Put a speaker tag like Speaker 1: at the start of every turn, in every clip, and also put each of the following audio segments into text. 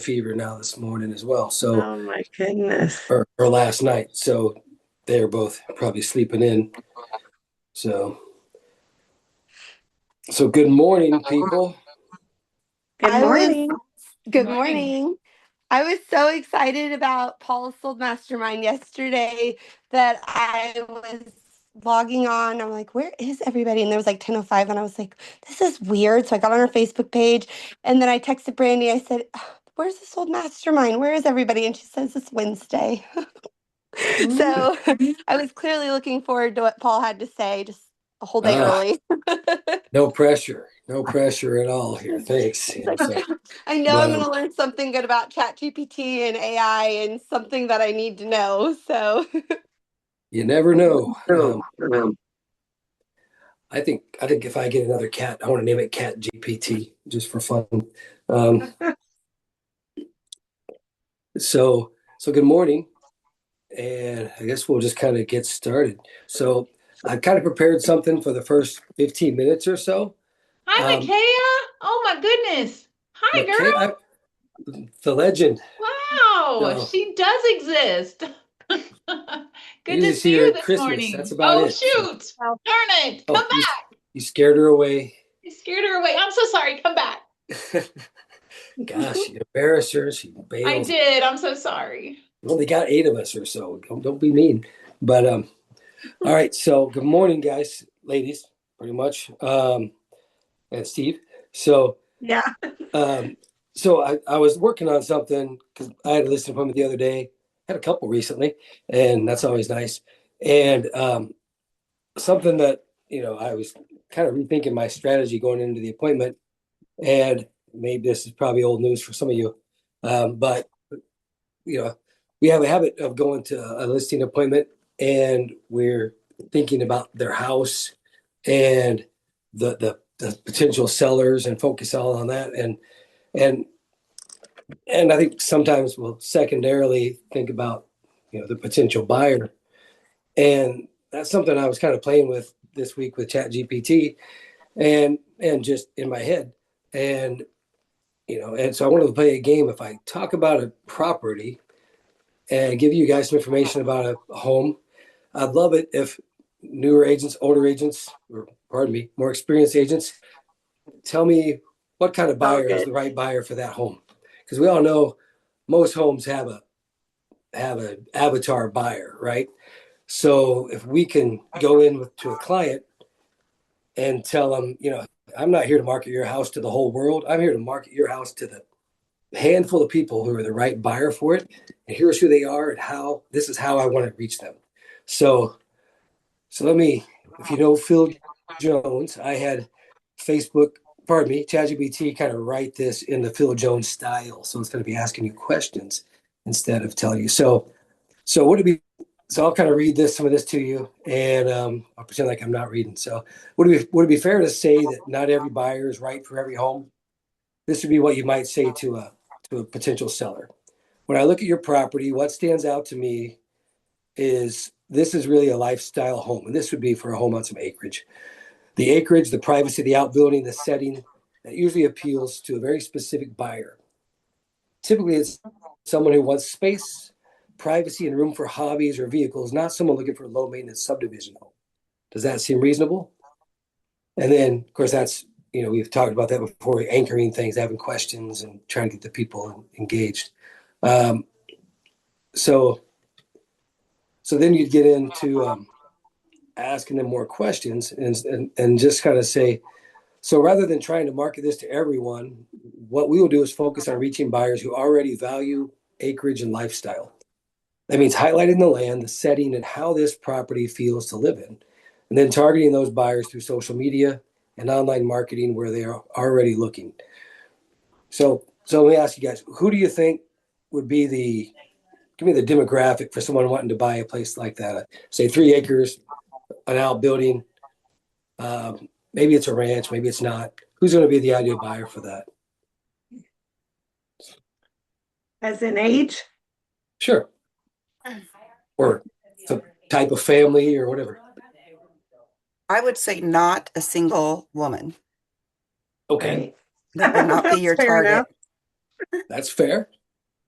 Speaker 1: fever now this morning as well. So,
Speaker 2: Oh my goodness.
Speaker 1: or last night. So they're both probably sleeping in. So, so good morning, people.
Speaker 2: Good
Speaker 3: I was,
Speaker 2: morning.
Speaker 3: good
Speaker 4: Morning.
Speaker 3: morning. I was so excited about Paul's Sold Mastermind yesterday that I was logging on. I'm like, where is everybody? And there was like 10:05, and I was like, this is weird. So I got on our Facebook page, and then I texted Brandy. I said, where's the Sold Mastermind? Where is everybody? And she says it's Wednesday.
Speaker 2: Mm.
Speaker 3: So I was clearly looking forward to what Paul had to say, just a whole day
Speaker 1: Ah,
Speaker 3: early.
Speaker 1: no pressure at all here. Thanks.
Speaker 3: It's
Speaker 1: And
Speaker 3: like,
Speaker 1: so,
Speaker 3: I know
Speaker 1: but
Speaker 3: I'm going to learn something good about ChatGPT and AI and something that I need to know. So,
Speaker 1: you never know.
Speaker 2: Oh, um,
Speaker 1: I think if I get another cat, I want to name it Cat GPT just for fun. Um, so good morning, and I guess we'll just kind of get started. So I kind of prepared something for the first 15 minutes or so.
Speaker 4: Hi,
Speaker 1: Um,
Speaker 4: Micaiah. Oh my goodness. Hi,
Speaker 1: McKay,
Speaker 4: girl.
Speaker 1: the legend.
Speaker 4: Wow,
Speaker 1: So
Speaker 4: she does exist.
Speaker 1: I
Speaker 4: Good to
Speaker 1: usually see
Speaker 4: see
Speaker 1: her
Speaker 4: you
Speaker 1: at
Speaker 4: this
Speaker 1: Christmas. That's
Speaker 4: morning.
Speaker 1: about
Speaker 4: Oh,
Speaker 1: it. So,
Speaker 4: shoot. Darn it. Come
Speaker 1: oh,
Speaker 4: back.
Speaker 1: you scared her away.
Speaker 4: You scared her away. I'm so sorry. Come back.
Speaker 1: Gosh, you embarrassed her. She
Speaker 4: I
Speaker 1: bailed.
Speaker 4: did. I'm so sorry.
Speaker 1: We only got eight of us or so. Don't be mean. But all right. So good morning, guys, ladies, pretty much, and Steve. So
Speaker 2: yeah.
Speaker 1: um, so I was working on something because I had a listing appointment the other day. Had a couple recently, and that's always nice. And something that I was kind of rethinking my strategy going into the appointment, and maybe this is probably old news for some of you, but you know, we have a habit of going to a listing appointment and we're thinking about their house and the potential sellers and focus all on that. And and I think sometimes we'll secondarily think about the potential buyer. And that's something I was kind of playing with this week with Chat GPT and just in my head. And and so I wanted to play a game. If I talk about a property and give you guys some information about a home, I'd love it if newer agents, older agents, or pardon me, more experienced agents tell me what kind of
Speaker 2: Oh,
Speaker 1: buyer is
Speaker 2: good.
Speaker 1: the right buyer for that home. Because we all know most homes have an avatar buyer, right? So if we can go in to a client and tell them, I'm not here to market your house to the whole world. I'm here to market your house to the handful of people who are the right buyer for it. And here's who they are and how this is how I want to reach them. So let me, if you know Phil Jones, I had Facebook, pardon me, ChatGPT kind of write this in the Phil Jones style. So it's going to be asking you questions instead of telling you. So would it be? So I'll kind of read some of this to you, and I'll pretend like I'm not reading. So would it be fair to say that not every buyer is right for every home? This would be what you might say to a potential seller. When I look at your property, what stands out to me is this is really a lifestyle home, and this would be for a home on some acreage. The acreage, the privacy, the outbuilding, the setting that usually appeals to a very specific buyer. Typically, it's someone who wants space, privacy, and room for hobbies or vehicles, not someone looking for a low maintenance subdivision home. Does that seem reasonable? And then, of course, that's, we've talked about that before, anchoring things, having questions, and trying to get the people engaged. Um, so, so then you'd get into asking them more questions and just kind of say, so rather than trying to market this to everyone, what we will do is focus on reaching buyers who already value acreage and lifestyle. That means highlighting the land, the setting, and how this property feels to live in, and then targeting those buyers through social media and online marketing where they are already looking. So let me ask you guys, who do you think would be give me the demographic for someone wanting to buy a place like that? Say 3 acres, an outbuilding. Maybe it's a ranch, maybe it's not. Who's going to be the ideal buyer for that?
Speaker 2: As in age?
Speaker 1: Sure. Or the type of family or whatever.
Speaker 5: I would say not a single woman.
Speaker 1: Okay.
Speaker 2: Right.
Speaker 5: That would not be
Speaker 2: That's
Speaker 5: your
Speaker 2: fair enough.
Speaker 5: target.
Speaker 1: That's fair.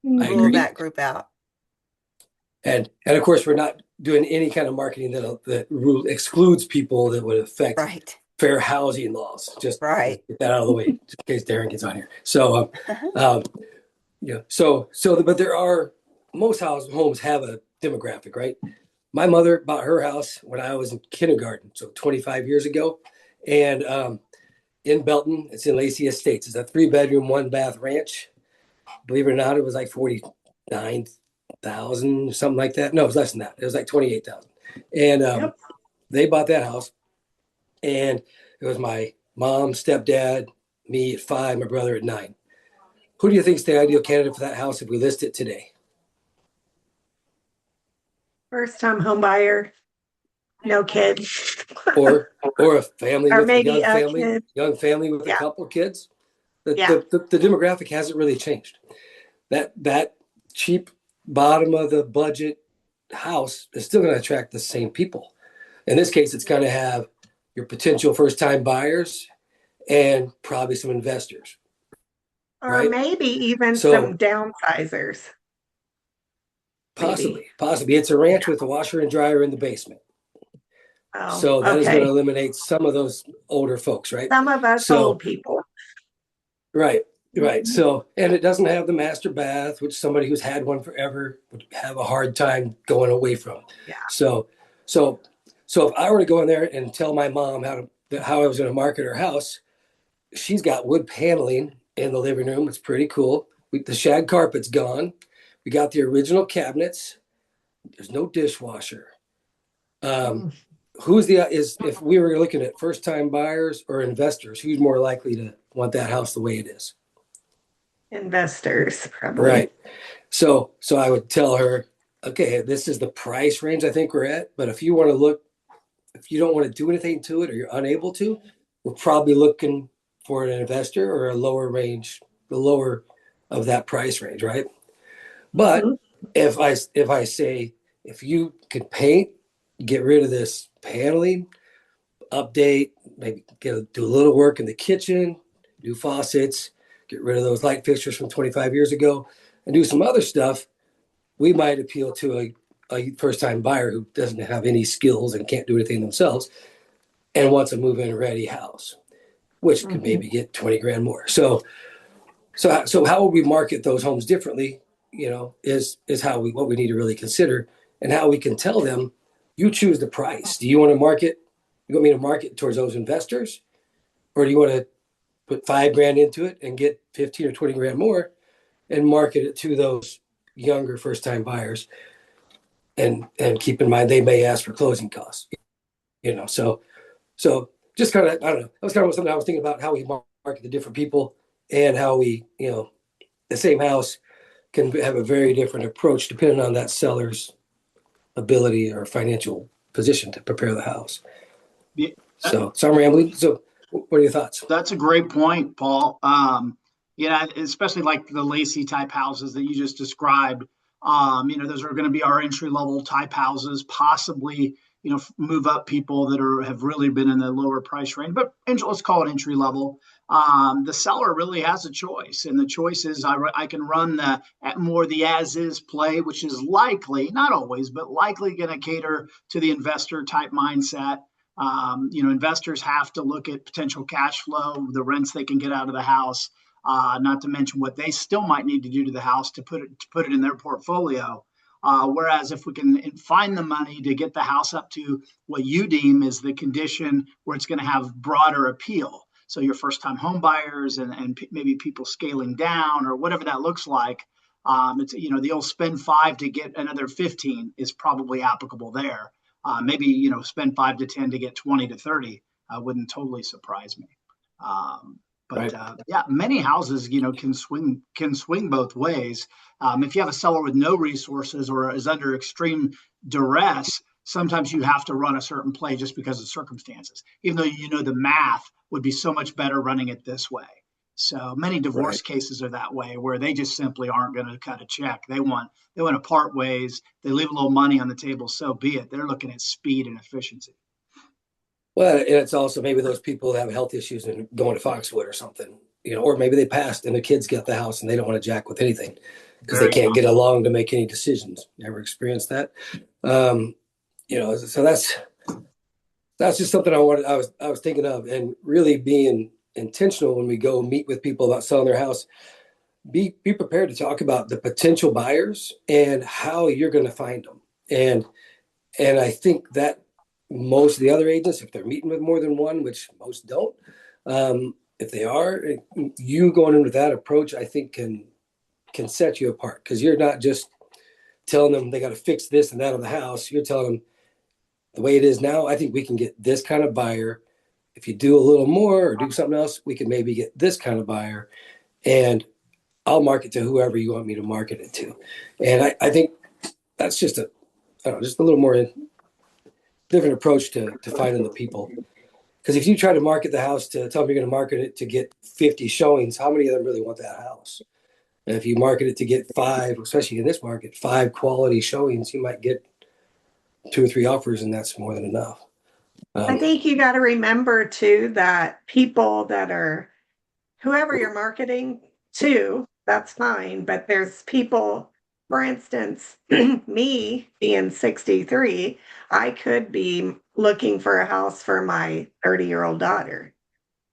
Speaker 1: I
Speaker 5: Rule
Speaker 1: agree.
Speaker 5: that group out.
Speaker 1: And of course, we're not doing any kind of marketing that excludes people that would affect
Speaker 5: Right.
Speaker 1: fair housing laws. Just
Speaker 5: Right.
Speaker 1: get that out of the way, just in case Darren gets on here. So, but there are most homes have a demographic, right? My mother bought her house when I was in kindergarten, so 25 years ago, and in Belton, it's in Lacey Estates. It's a 3-bedroom, 1-bath ranch. Believe it or not, it was like 49,000, something like that. No, it was less than that. It was like 28,000. And
Speaker 2: Yep.
Speaker 1: they bought that house, and it was my mom, stepdad, me at 5, my brother at 9. Who do you think is the ideal candidate for that house if we list it today?
Speaker 2: First time home buyer, no kids.
Speaker 1: Or a family
Speaker 2: Or
Speaker 1: with
Speaker 2: maybe a
Speaker 1: young family with a
Speaker 2: Yeah.
Speaker 1: couple of kids? The,
Speaker 2: Yeah.
Speaker 1: the demographic hasn't really changed. That cheap bottom of the budget house is still going to attract the same people. In this case, it's going to have your potential first time buyers and probably some investors.
Speaker 2: Or
Speaker 1: Right.
Speaker 2: maybe even
Speaker 1: So-
Speaker 2: some downsizers. Maybe.
Speaker 1: Possibly. It's a ranch with a washer and dryer in the basement.
Speaker 2: Oh,
Speaker 1: So that is
Speaker 2: okay.
Speaker 1: going to eliminate some of those older folks, right?
Speaker 2: Some of us
Speaker 1: So-
Speaker 2: old people.
Speaker 1: Right.
Speaker 2: Mhm.
Speaker 1: So, and it doesn't have the master bath, which somebody who's had one forever would have a hard time going away from.
Speaker 2: Yeah.
Speaker 1: So if I were to go in there and tell my mom how I was going to market her house, she's got wood paneling in the living room. It's pretty cool. The shag carpet's gone. We got the original cabinets. There's no dishwasher. If we were looking at first time buyers or investors, who's more likely to want that house the way it is?
Speaker 2: Investors, probably.
Speaker 1: Right. So I would tell her, okay, this is the price range I think we're at. But if you don't want to do anything to it or you're unable to, we're probably looking for an investor or a lower range, the lower of that price range, right? But
Speaker 2: Mhm.
Speaker 1: if I say, if you could paint, get rid of this paneling, update, maybe do a little work in the kitchen, new faucets, get rid of those light fixtures from 25 years ago, and do some other stuff, we might appeal to a first-time buyer who doesn't have any skills and can't do anything themselves and wants a move-in ready house, which could maybe get 20 grand more. So how would we market those homes differently, is what we need to really consider, and how we can tell them, you choose the price. Do you want me to market towards those investors, or do you want to put 5 grand into it and get 15 or 20 grand more and market it to those younger first time buyers? And keep in mind, they may ask for closing costs, so just kind of, I don't know. That was kind of something I was thinking about, how we market the different people and how we, the same house can have a very different approach depending on that seller's ability or financial position to prepare the house.
Speaker 6: Yeah,
Speaker 1: So I'm rambling. So what are your thoughts?
Speaker 6: that's a great point, Paul. Especially like the Lacey type houses that you just described. Those are going to be our entry level type houses, possibly, move up people that have really been in the lower price range, but let's call it entry level. The seller really has a choice, and the choice is I can run the as is play, which is likely, not always, but likely going to cater to the investor type mindset. Investors have to look at potential cash flow, the rents they can get out of the house, not to mention what they still might need to do to the house to put it in their portfolio. Whereas if we can find the money to get the house up to what you deem is the condition where it's going to have broader appeal. So your first time home buyers and maybe people scaling down or whatever that looks like. It's, the old spend 5 to get another 15 is probably applicable there. Maybe, spend 5 to 10 to get 20 to 30 wouldn't totally surprise me. But
Speaker 1: Right.
Speaker 6: many houses, can swing both ways. If you have a seller with no resources or is under extreme duress, sometimes you have to run a certain play just because of circumstances, even though the math would be so much better running it this way. So many divorce cases are that way, where they just simply aren't going to cut a check. They want to part ways. They leave a little money on the table, so be it. They're looking at speed and efficiency.
Speaker 1: Well, and it's also maybe those people that have health issues and going to Foxwood or something, or maybe they passed and their kids got the house and they don't want to jack with anything because they
Speaker 6: Very
Speaker 1: can't get along to make any decisions. Never experienced that. So that's just something I was thinking of, and really being intentional when we go meet with people about selling their house. Be prepared to talk about the potential buyers and how you're going to find them. And I think that most of the other agents, if they're meeting with more than one, which most don't, if they are, you going in with that approach, I think can set you apart, because you're not just telling them they got to fix this and that on the house. You're telling them the way it is now, I think we can get this kind of buyer. If you do a little more or do something else, we can maybe get this kind of buyer, and I'll market to whoever you want me to market it to. And I think that's just just a little more different approach to finding the people. Because if you try to market the house to tell them you're going to market it to get 50 showings, how many of them really want that house? And if you market it to get 5, especially in this market, 5 quality showings, you might get 2 or 3 offers, and that's more than enough.
Speaker 2: I think you got to remember too that people that are whoever you're marketing to, that's fine. But there's people, for instance, me being 63, I could be looking for a house for my 30-year-old daughter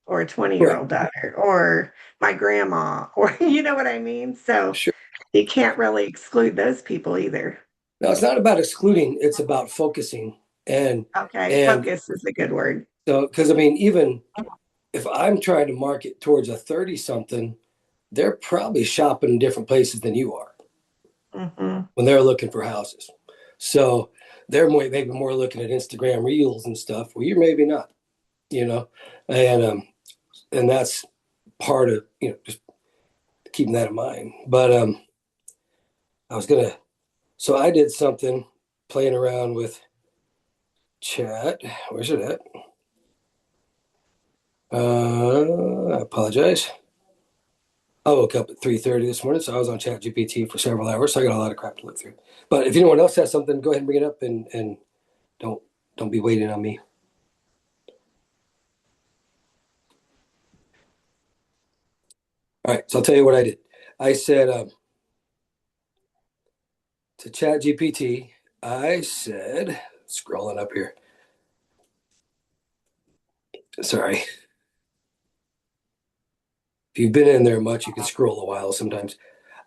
Speaker 2: or a 20-year-old daughter or my grandma, or you know what I mean? So
Speaker 1: Sure.
Speaker 2: you can't really exclude those people either.
Speaker 1: No, it's not about excluding, it's about focusing.
Speaker 2: Okay, focus is a good word.
Speaker 1: So, because I mean, even if I'm trying to market towards a 30 something, they're probably shopping in different places than you are when they're looking for houses. So they're maybe more looking at Instagram reels and stuff, where you're maybe not, and that's part of, just keeping that in mind. But so I did something playing around with chat. Where's it at? I apologize. I woke up at 3:30 this morning, so I was on Chat GPT for several hours. So I got a lot of crap to look through. But if anyone else has something, go ahead and bring it up, and don't be waiting on me. All right, so I'll tell you what I did. I said to Chat GPT, I said, scrolling up here. Sorry. If you've been in there much, you can scroll a while sometimes.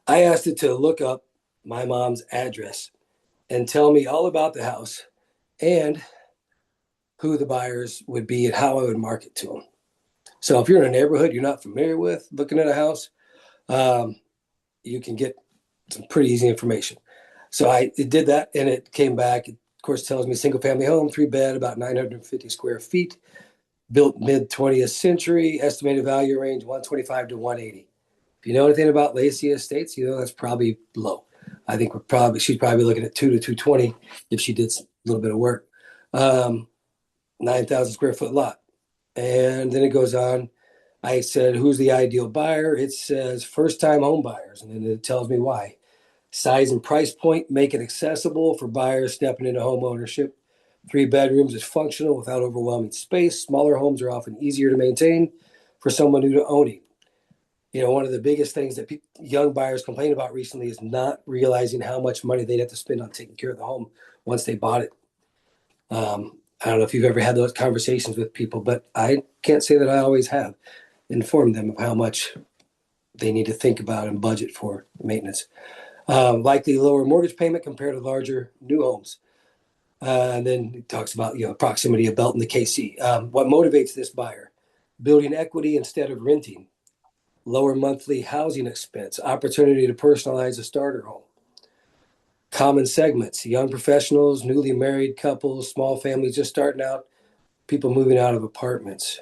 Speaker 1: I asked it to look up my mom's address and tell me all about the house and who the buyers would be and how I would market to them. So if you're in a neighborhood you're not familiar with, looking at a house, you can get some pretty easy information. So it did that, and it came back. It, of course, tells me single family home, 3-bed, about 950 square feet, built mid 20th century, estimated value range 125 to 180. If you know anything about Lacey Estates, that's probably low. I think she's probably looking at 2 to 220 if she did a little bit of work. 9,000 square foot lot. And then it goes on. I said, who's the ideal buyer? It says first time home buyers. And then it tells me why. Size and price point, make it accessible for buyers stepping into home ownership. 3 bedrooms is functional without overwhelming space. Smaller homes are often easier to maintain for someone new to owning. One of the biggest things that young buyers complain about recently is not realizing how much money they'd have to spend on taking care of the home once they bought it. I don't know if you've ever had those conversations with people, but I can't say that I always have informed them of how much they need to think about and budget for maintenance. Likely lower mortgage payment compared to larger new homes. And then it talks about, proximity of Belton to KC. What motivates this buyer? Building equity instead of renting. Lower monthly housing expense. Opportunity to personalize a starter home. Common segments: young professionals, newly married couples, small families just starting out, people moving out of apartments.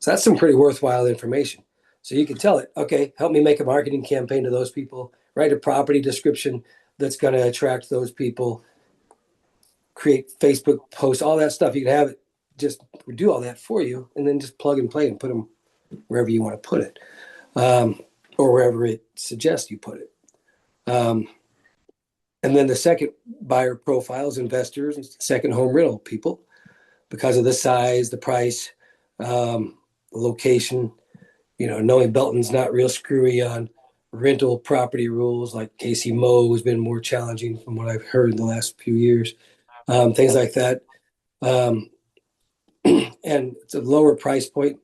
Speaker 1: So that's some pretty worthwhile information. So you can tell it, okay, help me make a marketing campaign to those people, write a property description that's going to attract those people, create Facebook posts, all that stuff. You can have it just do all that for you, and then just plug and play and put them wherever you want to put it, or wherever it suggests you put it. And then the second buyer profiles, investors, second home rental people, because of the size, the price, the location. knowing Belton's not real screwy on rental property rules, like Casey Moe has been more challenging from what I've heard in the last few years, things like that. Um, and it's a lower price point.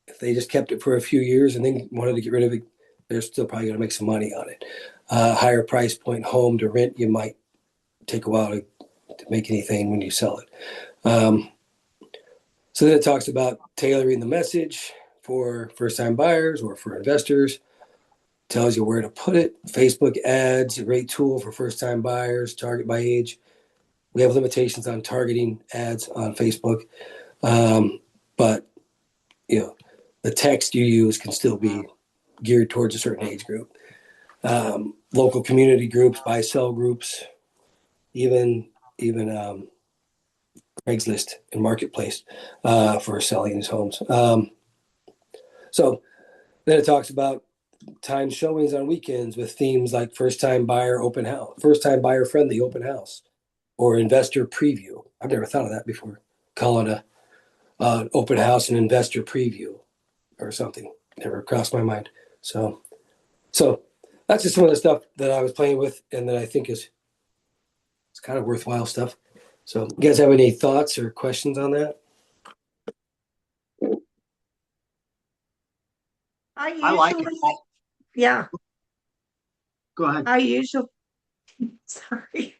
Speaker 1: If they just kept it for a few years and then wanted to get rid of it, they're still probably going to make some money on it. Higher price point home to rent, you might take a while to make anything when you sell it. So then it talks about tailoring the message for first-time buyers or for investors. Tells you where to put it. Facebook ads, a great tool for first-time buyers. Target by age. We have limitations on targeting ads on Facebook, but the text you use can still be geared towards a certain age group. Local community groups, buy-sell groups, even Craigslist and Marketplace for selling these homes. So then it talks about time showings on weekends with themes like first-time buyer open house, first-time buyer friendly open house, or investor preview. I've never thought of that before. Calling an open house an investor preview or something. Never crossed my mind. So that's just some of the stuff that I was playing with and that I think it's kind of worthwhile stuff. So you guys have any thoughts or questions on that?
Speaker 6: I like it, Paul.
Speaker 2: Yeah,
Speaker 6: Go ahead.
Speaker 2: sorry.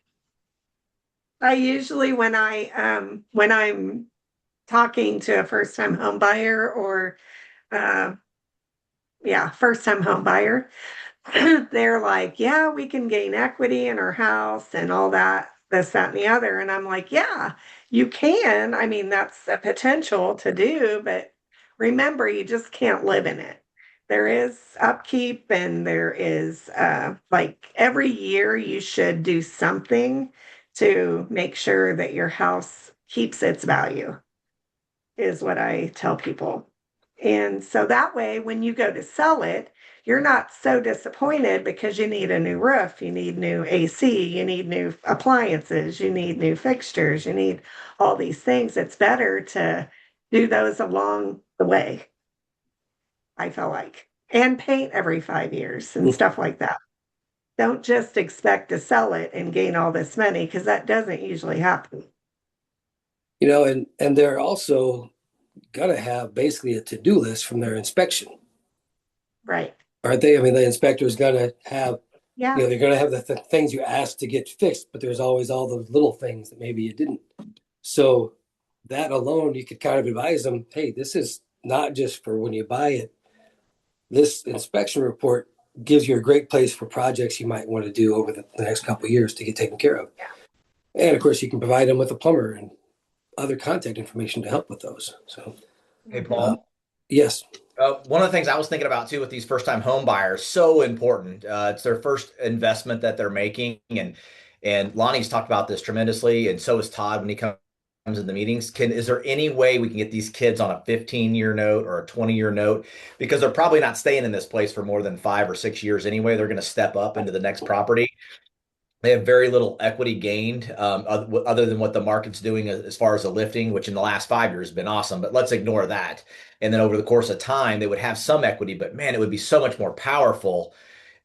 Speaker 2: I usually when I'm talking to a first time home buyer or first time home buyer, they're like, yeah, we can gain equity in our house and all that, this, that, and the other. And I'm like, yeah, you can. I mean, that's a potential to do, but remember, you just can't live in it. There is upkeep and there is like every year you should do something to make sure that your house keeps its value, is what I tell people. And so that way, when you go to sell it, you're not so disappointed because you need a new roof, you need new AC, you need new appliances, you need new fixtures, you need all these things. It's better to do those along the way, I feel like, and paint every 5 years and stuff like that. Don't just expect to sell it and gain all this money because that doesn't usually happen.
Speaker 1: And they're also gonna have basically a to-do list from their inspection,
Speaker 2: Right.
Speaker 1: aren't they? I mean, the inspector's gonna have,
Speaker 2: Yeah.
Speaker 1: they're gonna have the things you asked to get fixed, but there's always all those little things that maybe you didn't. So that alone, you could kind of advise them, hey, this is not just for when you buy it. This inspection report gives you a great place for projects you might want to do over the next couple of years to get taken care of. And of course, you can provide them with a plumber and other contact information to help with those. So,
Speaker 7: Hey, Paul.
Speaker 1: yes.
Speaker 7: One of the things I was thinking about too with these first-time home buyers, so important. It's their first investment that they're making, and Lonnie's talked about this tremendously, and so is Todd when he comes in the meetings. Is there any way we can get these kids on a 15-year note or a 20-year note? Because they're probably not staying in this place for more than 5 or 6 years anyway. They're going to step up into the next property. They have very little equity gained other than what the market's doing as far as the lifting, which in the last 5 years has been awesome. But let's ignore that. And then over the course of time, they would have some equity. But man, it would be so much more powerful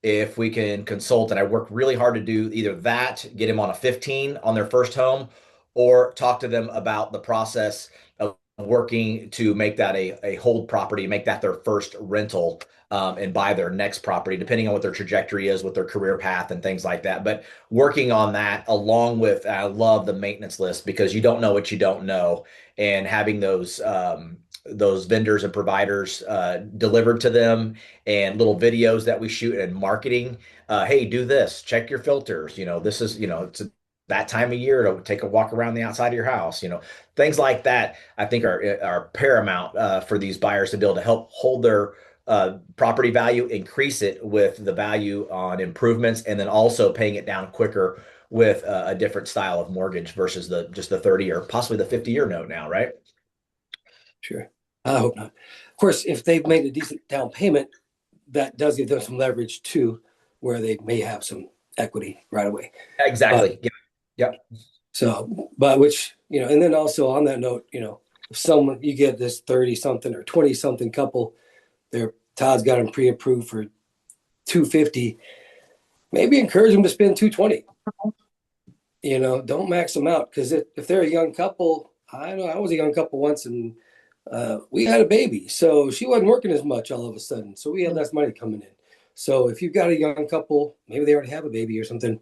Speaker 7: if we can consult. And I work really hard to do either that, get them on a 15 on their first home, or talk to them about the process of working to make that a hold property, make that their first rental, and buy their next property, depending on what their trajectory is with their career path and things like that. But working on that along with, I love the maintenance list because you don't know what you don't know, and having those vendors and providers delivered to them, and little videos that we shoot and marketing. Hey, do this, check your filters. This is, it's that time of year to take a walk around the outside of your house. Things like that, I think are paramount for these buyers to be able to help hold their property value, increase it with the value on improvements, and then also paying it down quicker with a different style of mortgage versus just the 30 or possibly the 50-year note now, right?
Speaker 1: Sure. I hope not. Of course, if they've made a decent down payment, that does give them some leverage too, where they may have some equity right away.
Speaker 7: Exactly. Yep.
Speaker 1: So, but which, and then also on that note, if you get this 30 something or 20 something couple, they're Todd's got them pre-approved for 250, maybe encourage them to spend 220. Don't max them out, because if they're a young couple, I know I was a young couple once, and we had a baby, so she wasn't working as much all of a sudden, so we had less money coming in. So if you've got a young couple, maybe they already have a baby or something,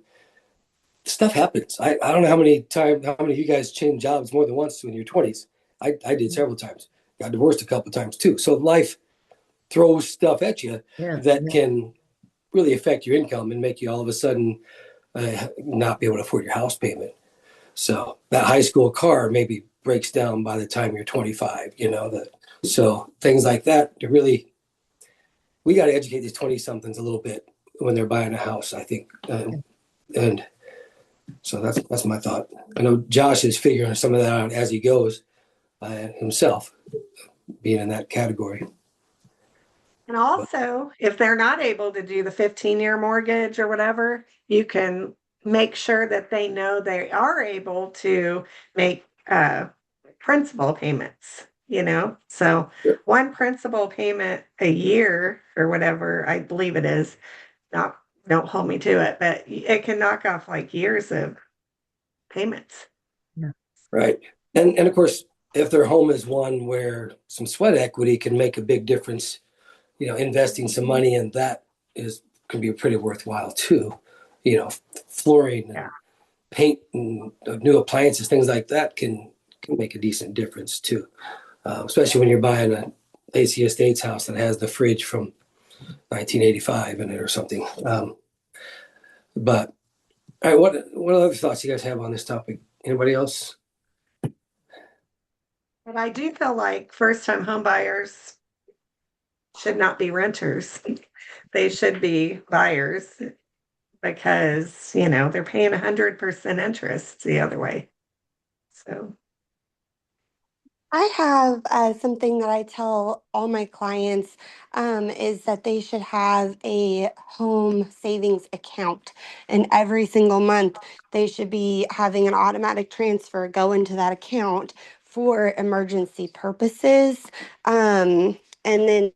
Speaker 1: stuff happens. I don't know how many of you guys changed jobs more than once in your 20s. I did several times. Got divorced a couple times too. So life throws stuff at you that can really affect your income and make you all of a sudden not be able to afford your house payment. So that high school car maybe breaks down by the time you're 25. So things like that. We got to educate these 20 somethings a little bit when they're buying a house, I think, and so that's my thought. I know Josh is figuring some of that out as he goes himself, being in that category.
Speaker 2: And also, if they're not able to do the 15-year mortgage or whatever, you can make sure that they know they are able to make principal payments, So one principal payment a year or whatever, I believe it is, don't hold me to it, but it can knock off like years of payments.
Speaker 1: Right. And of course, if their home is one where some sweat equity can make a big difference, investing some money in that can be pretty worthwhile too. Flooring and paint and new appliances, things like that can make a decent difference too. Especially when you're buying a AC Estates house that has the fridge from 1985 in it or something. But all right, what other thoughts you guys have on this topic? Anybody else?
Speaker 2: But I do feel like first-time home buyers should not be renters. They should be buyers, because, they're paying 100% interest the other way. So
Speaker 3: I have something that I tell all my clients is that they should have a home savings account. And every single month, they should be having an automatic transfer go into that account for emergency purposes. And then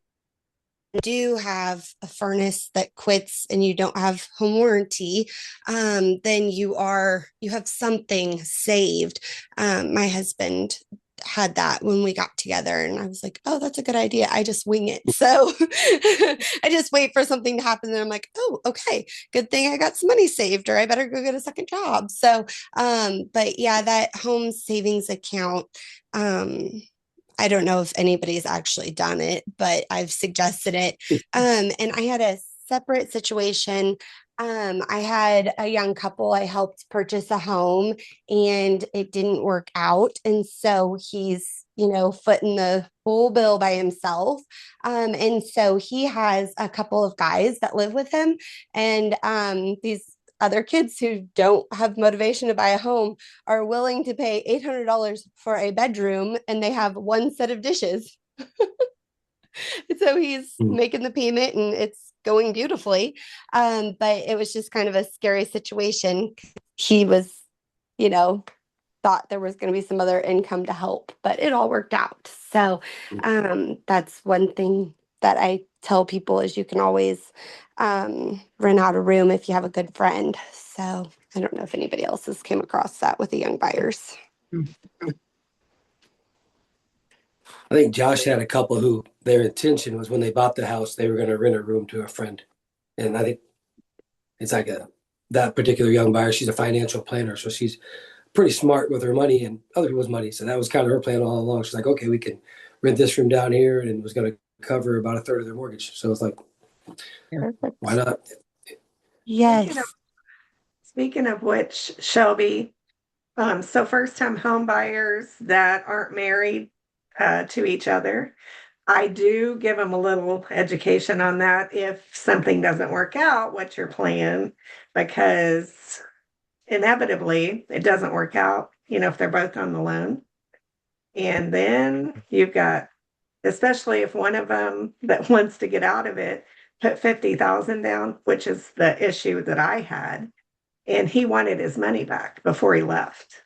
Speaker 3: do have a furnace that quits and you don't have home warranty, then you have something saved. My husband had that when we got together, and I was like, oh, that's a good idea. I just wing it. So I just wait for something to happen, and I'm like, oh, okay, good thing I got some money saved, or I better go get a second job. So but yeah, that home savings account, I don't know if anybody's actually done it, but I've suggested it. And I had a separate situation. I had a young couple, I helped purchase a home, and it didn't work out. And so he's, footing the full bill by himself. And so he has a couple of guys that live with him. And these other kids who don't have motivation to buy a home are willing to pay $800 for a bedroom, and they have one set of dishes. So he's making the payment and it's going beautifully. But it was just kind of a scary situation. He was, thought there was going to be some other income to help, but it all worked out. So that's one thing that I tell people is you can always rent out a room if you have a good friend. So I don't know if anybody else has came across that with the young buyers.
Speaker 1: I think Josh had a couple who their intention was when they bought the house, they were going to rent a room to a friend. And I think it's like that particular young buyer, she's a financial planner. So she's pretty smart with her money and other people's money. So that was kind of her plan all along. She's like, okay, we can rent this room down here, and it was going to cover about a third of their mortgage. So it's like,
Speaker 3: Perfect.
Speaker 1: Why not?
Speaker 3: Yes.
Speaker 2: Speaking of which, Shelby, so first-time home buyers that aren't married to each other, I do give them a little education on that. If something doesn't work out, what's your plan? Because inevitably it doesn't work out, if they're both on the loan. And then you've got, especially if one of them that wants to get out of it, put 50,000 down, which is the issue that I had. And he wanted his money back before he left.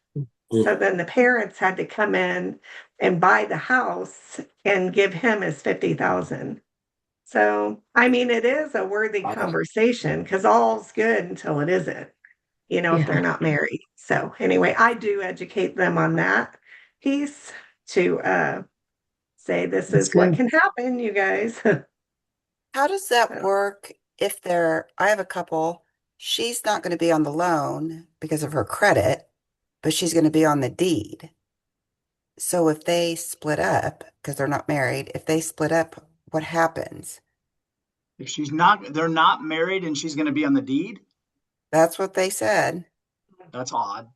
Speaker 2: So then the parents had to come in and buy the house and give him his 50,000. So, I mean, it is a worthy conversation because all's good until it isn't, if they're not married. So, anyway, I do educate them on that piece to say this
Speaker 8: That's
Speaker 2: is what
Speaker 8: good.
Speaker 2: can happen, you guys.
Speaker 5: How does that work if I have a couple, she's not going to be on the loan because of her credit, but she's going to be on the deed. So if they split up, because they're not married, if they split up, what happens?
Speaker 6: If they're not married and she's going to be on the deed.
Speaker 5: That's what they said.
Speaker 6: That's odd.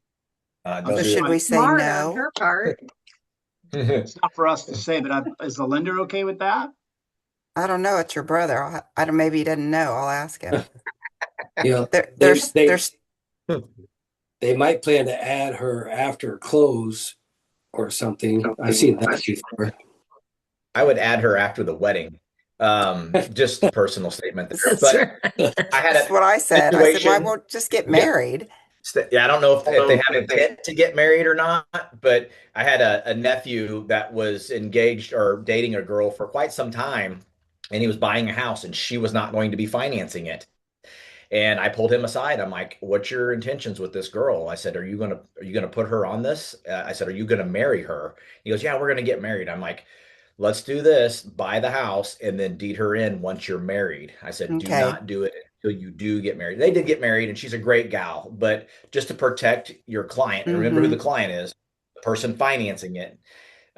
Speaker 7: Don't
Speaker 5: So
Speaker 7: do
Speaker 5: should
Speaker 7: it.
Speaker 5: we say
Speaker 2: Smart on
Speaker 5: no?
Speaker 2: her part.
Speaker 6: It's not for us to say, but is the lender okay with that?
Speaker 5: I don't know. It's your brother. I don't, maybe he doesn't know. I'll ask him.
Speaker 1: You know,
Speaker 5: There,
Speaker 1: they
Speaker 5: there's,
Speaker 1: they
Speaker 5: there's,
Speaker 1: they might plan to add her after close or something. I've seen that before.
Speaker 7: I would add her after the wedding. Just a personal statement there.
Speaker 8: That's
Speaker 7: But
Speaker 8: right.
Speaker 7: I had
Speaker 5: that's
Speaker 7: a
Speaker 5: what I said. I said, why
Speaker 7: situation.
Speaker 5: won't just get
Speaker 7: Yeah.
Speaker 5: married?
Speaker 7: Yeah, I don't know if they have intent to get married or not, but I had a nephew that was engaged or dating a girl for quite some time, and he was buying a house, and she was not going to be financing it. And I pulled him aside. I'm like, "What's your intentions with this girl?" I said, "Are you gonna put her on this?" I said, "Are you gonna marry her?" He goes, "Yeah, we're gonna get married." I'm like, "Let's do this. Buy the house and then deed her in once you're married." I said, "Do
Speaker 5: Okay.
Speaker 7: not do it until you do get married." They did get married, and she's a great gal, but just to protect your client, and remember who
Speaker 5: Mm-hmm.
Speaker 7: the client is. The person financing it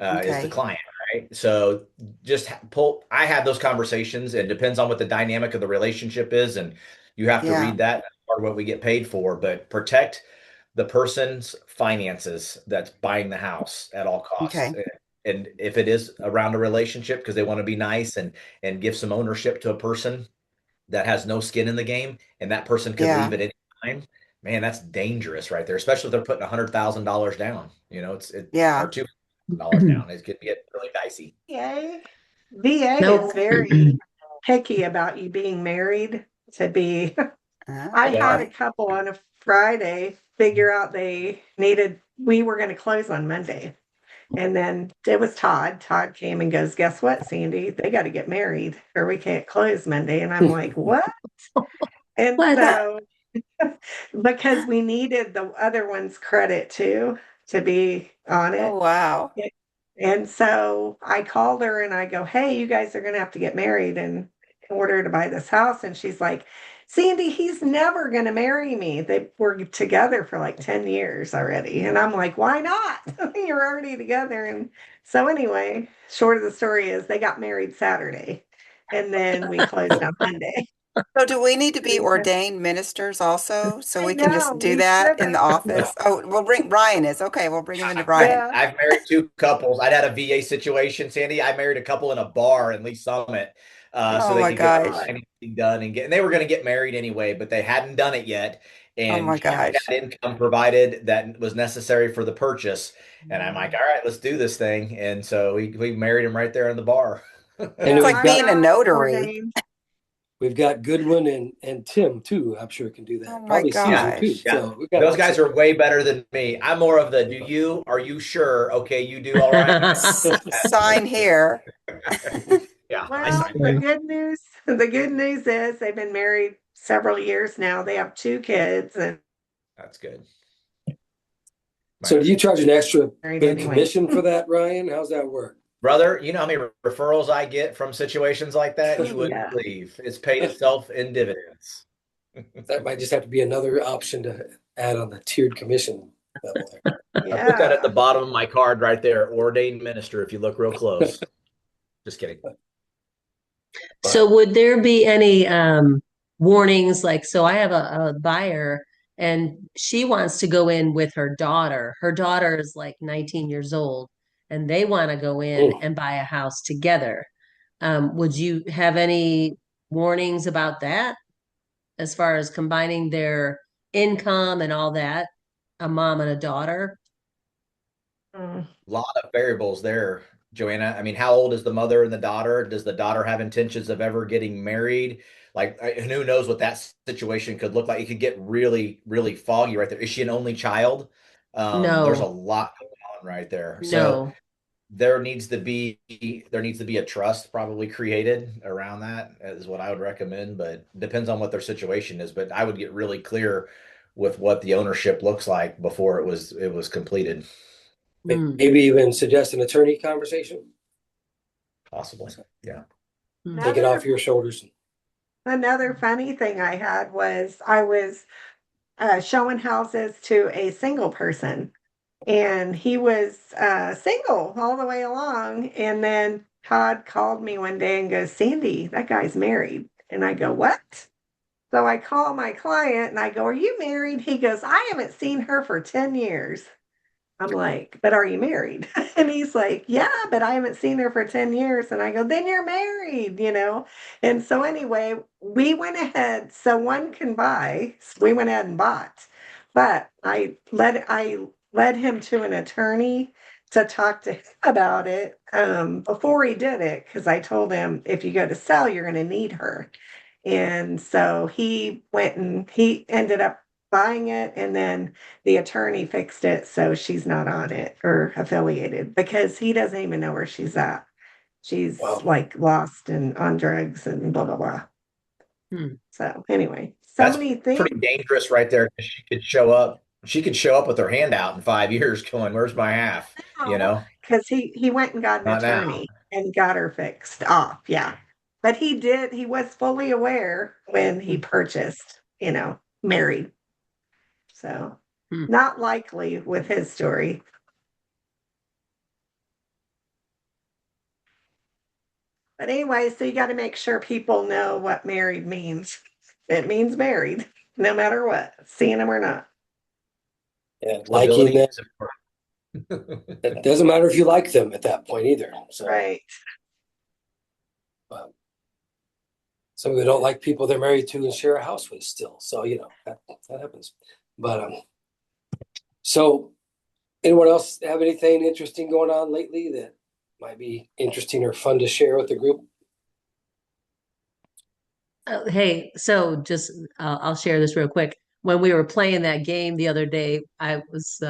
Speaker 7: is the
Speaker 5: Okay.
Speaker 7: client, right? So just pull. I have those conversations, and it depends on what the dynamic of the relationship is, and you have to
Speaker 5: Yeah.
Speaker 7: read that. That's part of what we get paid for, but protect the person's finances that's buying the house at all costs.
Speaker 5: Okay.
Speaker 7: And if it is around a relationship because they want to be nice and give some ownership to a person that has no skin in the game, and that person could leave
Speaker 5: Yeah.
Speaker 7: at any time, man, that's dangerous right there. Especially if they're putting $100,000 down. Or
Speaker 5: Yeah.
Speaker 7: $2,000 down. It could get really dicey.
Speaker 2: VA
Speaker 8: Nope.
Speaker 2: is very picky about you being married to be. I
Speaker 7: They
Speaker 2: had
Speaker 7: are.
Speaker 2: a couple on a Friday figure out we were going to close on Monday. And then it was Todd. Todd came and goes, guess what, Sandy? They got to get married or we can't close Monday. And I'm like, what? And
Speaker 8: Why that?
Speaker 2: so, because we needed the other one's credit too to be on
Speaker 5: Oh,
Speaker 2: it.
Speaker 5: wow.
Speaker 2: And so I called her and I go, hey, you guys are going to have to get married in order to buy this house. And she's like, Sandy, he's never going to marry me. They were together for like 10 years already. And I'm like, why not? You're already together. And so, anyway, short of the story is they got married Saturday and then we closed on Monday.
Speaker 5: So do we need to be ordained ministers also? So
Speaker 2: I
Speaker 5: we can just
Speaker 2: know
Speaker 5: do
Speaker 2: we
Speaker 5: that
Speaker 2: should
Speaker 5: in the
Speaker 2: have.
Speaker 5: office? Oh, we'll bring Brian is. Okay, we'll bring him into Brian.
Speaker 2: Yeah.
Speaker 7: I've married two couples. I'd had a VA situation, Sandy. I married a couple in a bar in Lee Summit, so
Speaker 5: Oh
Speaker 7: they
Speaker 5: my
Speaker 7: could get their
Speaker 5: gosh.
Speaker 7: financing done and they were going to get married anyway, but they hadn't done it yet.
Speaker 5: Oh my
Speaker 7: And she
Speaker 5: gosh.
Speaker 7: had income provided that was necessary for the purchase. And I'm like, all right, let's do this thing. And so we married him right there in the bar.
Speaker 1: And
Speaker 5: It's
Speaker 2: Yeah,
Speaker 5: like
Speaker 1: we've
Speaker 2: I'm
Speaker 1: got
Speaker 5: being a
Speaker 2: not
Speaker 5: notary.
Speaker 2: ordained.
Speaker 1: Goodwin and Tim too. I'm sure can do
Speaker 5: Oh
Speaker 1: that.
Speaker 5: my
Speaker 1: Probably Caesar
Speaker 7: Yeah,
Speaker 1: too.
Speaker 5: gosh.
Speaker 7: yeah.
Speaker 1: So we've got
Speaker 7: Those guys
Speaker 1: options.
Speaker 7: are way better than me. I'm more of the, are you sure? Okay, you do all right.
Speaker 5: Sign here.
Speaker 7: Yeah, I
Speaker 2: Well,
Speaker 7: signed.
Speaker 2: the good news is they've been married several years now. They have 2 kids and
Speaker 7: That's good.
Speaker 1: So do you charge an extra
Speaker 2: married
Speaker 1: big
Speaker 2: anyway.
Speaker 1: commission for that, Ryan? How's that work?
Speaker 7: Brother, you know how many referrals I get from situations like that? You wouldn't
Speaker 2: Yeah.
Speaker 7: believe. It's paid itself in dividends.
Speaker 1: That might just have to be another option to add on the tiered commission level there.
Speaker 7: I put that at the
Speaker 2: Yeah.
Speaker 7: bottom of my card right there, ordained minister, if you look real close. Just kidding.
Speaker 8: So would there be any warnings? Like, so I have a buyer and she wants to go in with her daughter. Her daughter is like 19 years old and they want to go in
Speaker 1: Oh,
Speaker 8: and buy a house together. Would you have any warnings about that as far as combining their income and all that, a mom and a daughter?
Speaker 2: Mm.
Speaker 7: A lot of variables there, Joanna. I mean, how old is the mother and the daughter? Does the daughter have intentions of ever getting married? Like, and who knows what that situation could look like? It could get really, really foggy right there. Is she an only child? There's a
Speaker 8: No,
Speaker 7: lot going on right there. So
Speaker 8: no.
Speaker 7: there needs to be a trust probably created around that is what I would recommend, but depends on what their situation is. But I would get really clear with what the ownership looks like before it was completed.
Speaker 8: Mm,
Speaker 1: Maybe even suggest an attorney conversation.
Speaker 7: Possibly. Yeah.
Speaker 8: mm.
Speaker 1: Take it off
Speaker 2: Another
Speaker 1: your shoulders.
Speaker 2: another funny thing I had was I was showing houses to a single person, and he was single all the way along. And then Todd called me one day and goes, Sandy, that guy's married. And I go, what? So I call my client and I go, are you married? He goes, I haven't seen her for 10 years. I'm like, but are you married? And he's like, yeah, but I haven't seen her for 10 years. And I go, then you're married, you know? And so anyway, we went ahead. So one can buy. So we went ahead and bought. But I led him to an attorney to talk to him about it before he did it, because I told him if you go to sell, you're going to need her. And so he went and he ended up buying it, and then the attorney fixed it so she's not on it or affiliated, because he doesn't even know where she's at. She's
Speaker 1: Wow.
Speaker 2: like lost and on drugs and blah blah blah.
Speaker 8: Hmm.
Speaker 2: So anyway, so
Speaker 7: That's
Speaker 2: many
Speaker 7: pretty
Speaker 2: things
Speaker 7: dangerous right there. She could show up with her hand out in 5 years going, where's my half? You
Speaker 2: now,
Speaker 7: know?
Speaker 2: because he went and got an
Speaker 7: Not now.
Speaker 2: attorney and got her fixed off. Yeah. But he was fully aware when he purchased, married. So
Speaker 8: Hmm.
Speaker 2: not likely with his story. But anyway, so you got to make sure people know what married means. It means married, no matter what, seeing them or not.
Speaker 1: Yeah, liking
Speaker 7: Ability
Speaker 1: them.
Speaker 7: is important.
Speaker 1: It doesn't matter if you like them at that point either. So
Speaker 2: Right.
Speaker 1: some people don't like people they're married to and share a house with still. So that happens. But so anyone else have anything interesting going on lately that might be interesting or fun to share with the group?
Speaker 8: Hey, so just I'll share this real quick. When we were playing that game the other day, I was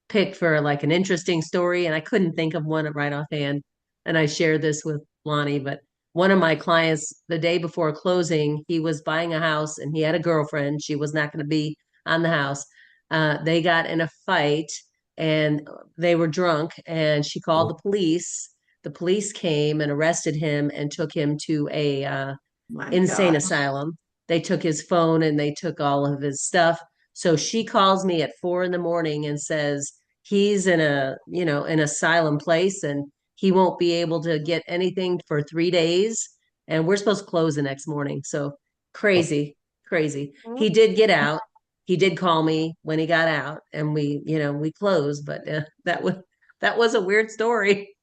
Speaker 8: picked for like an interesting story, and I couldn't think of one right offhand. And I shared this with Lonnie, but one of my clients, the day before closing, he was buying a house and he had a girlfriend. She was not going to be on the house. They got in a fight and they were drunk, and she called the police. The police came and arrested him and took him to a
Speaker 2: My
Speaker 8: insane
Speaker 2: gosh.
Speaker 8: asylum. They took his phone and they took all of his stuff. So she calls me at 4 in the morning and says he's in an asylum place and he won't be able to get anything for 3 days. And we're supposed to close the next morning. So crazy, crazy. He did get out. He did call me when he got out, and we closed. But that was a weird story.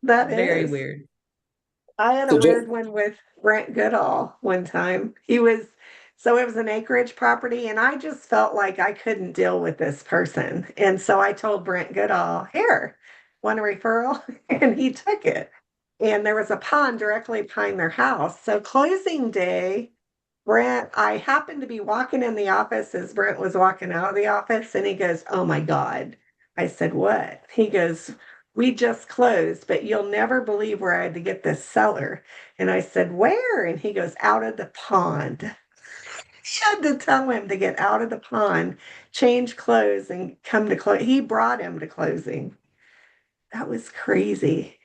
Speaker 2: That
Speaker 8: Very
Speaker 2: is.
Speaker 8: weird.
Speaker 2: I had a
Speaker 1: So
Speaker 2: weird one with Brent Goodall one time. So it was an acreage property, and I just felt like I couldn't deal with this person. And so I told Brent Goodall, here, want a referral? And he took it. And there was a pond directly behind their house. So closing day, I happened to be walking in the office as Brent was walking out of the office, and he goes, oh my God. I said, what? He goes, we just closed, but you'll never believe where I had to get this seller. And I said, where? And he goes, out of the pond. She had to tell him to get out of the pond, change clothes, and come to close. He brought him to closing. That was crazy.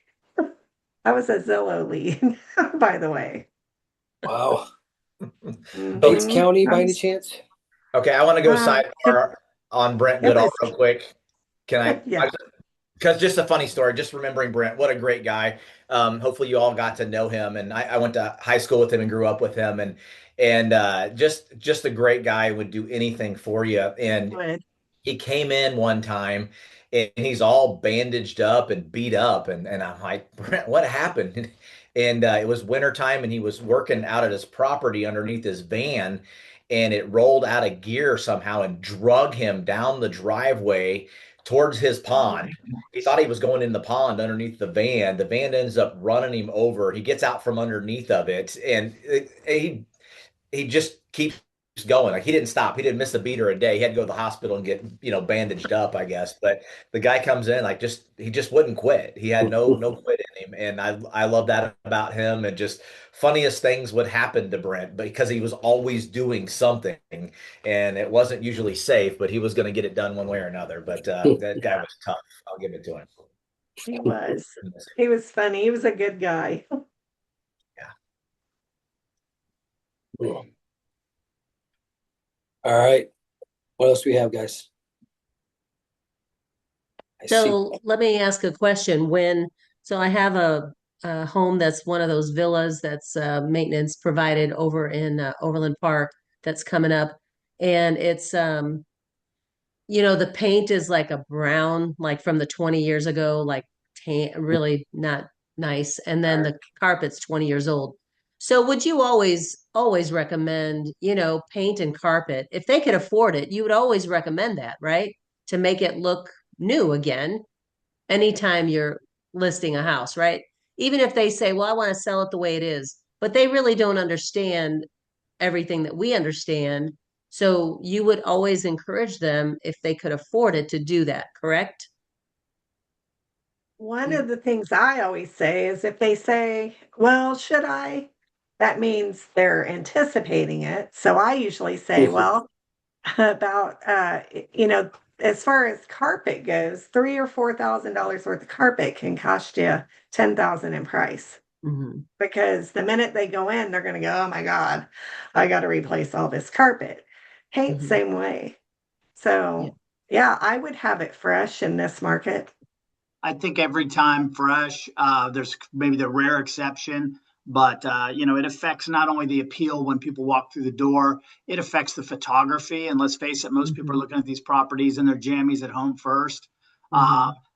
Speaker 2: I was a Zillow lead, by the way.
Speaker 1: Wow. Bates
Speaker 2: Mhm.
Speaker 1: County by any chance?
Speaker 7: Okay, I want to go
Speaker 2: Uh, it,
Speaker 7: sidebar on Brent
Speaker 2: it
Speaker 7: Goodall
Speaker 2: was,
Speaker 7: real quick. Can I?
Speaker 2: yeah.
Speaker 7: Because just a funny story, just remembering Brent, what a great guy. Hopefully you all got to know him, and I went to high school with him and grew up with him, and just a great guy, would do anything for you. And
Speaker 2: Would.
Speaker 7: he came in one time and he's all bandaged up and beat up, and I'm like, Brent, what happened? And it was wintertime and he was working out at his property underneath his van, and it rolled out of gear somehow and drug him down the driveway towards his
Speaker 2: Oh my
Speaker 7: pond. He thought he was going in the pond underneath the van. The van ends up running him over. He gets out from underneath of it, and he just keeps going. Like he didn't stop. He didn't miss a beat or a day. He had to go to the hospital and get, bandaged up, I guess. But the guy comes in like he just wouldn't quit. He had no quit in him. And I love that about him. And just funniest things would happen to Brent because he was always doing something and it wasn't usually safe, but he was going to get it done one way or another. But that guy was tough. I'll give it to him.
Speaker 2: He was. He was funny. He was a good guy.
Speaker 1: All right. What else do we have, guys?
Speaker 8: So let me ask a question. So I have a home that's one of those villas that's maintenance provided over in Overland Park that's coming up, and it's the paint is like a brown, like from the 20 years ago, like really not nice, and then the carpet's 20 years old. So would you always recommend, paint and carpet if they could afford it? You would always recommend that, right? To make it look new again anytime you're listing a house, right? Even if they say, well, I want to sell it the way it is, but they really don't understand everything that we understand. So you would always encourage them if they could afford it to do that, correct?
Speaker 2: One of the things I always say is if they say, well, should I? That means they're anticipating it. So I usually say, well, about as far as carpet goes, $3,000 or $4,000 worth of carpet can cost you 10,000 in price.
Speaker 8: Mm-hmm.
Speaker 2: Because the minute they go in, they're going to go, oh my God, I got to replace all this carpet. Paint,
Speaker 8: Mm-hmm.
Speaker 2: same way. So yeah, I would have it fresh in this market.
Speaker 6: I think every time fresh, there's maybe the rare exception, but it affects not only the appeal when people walk through the door, it affects the photography. And let's face it, most people are looking at these properties in their jammies at home first.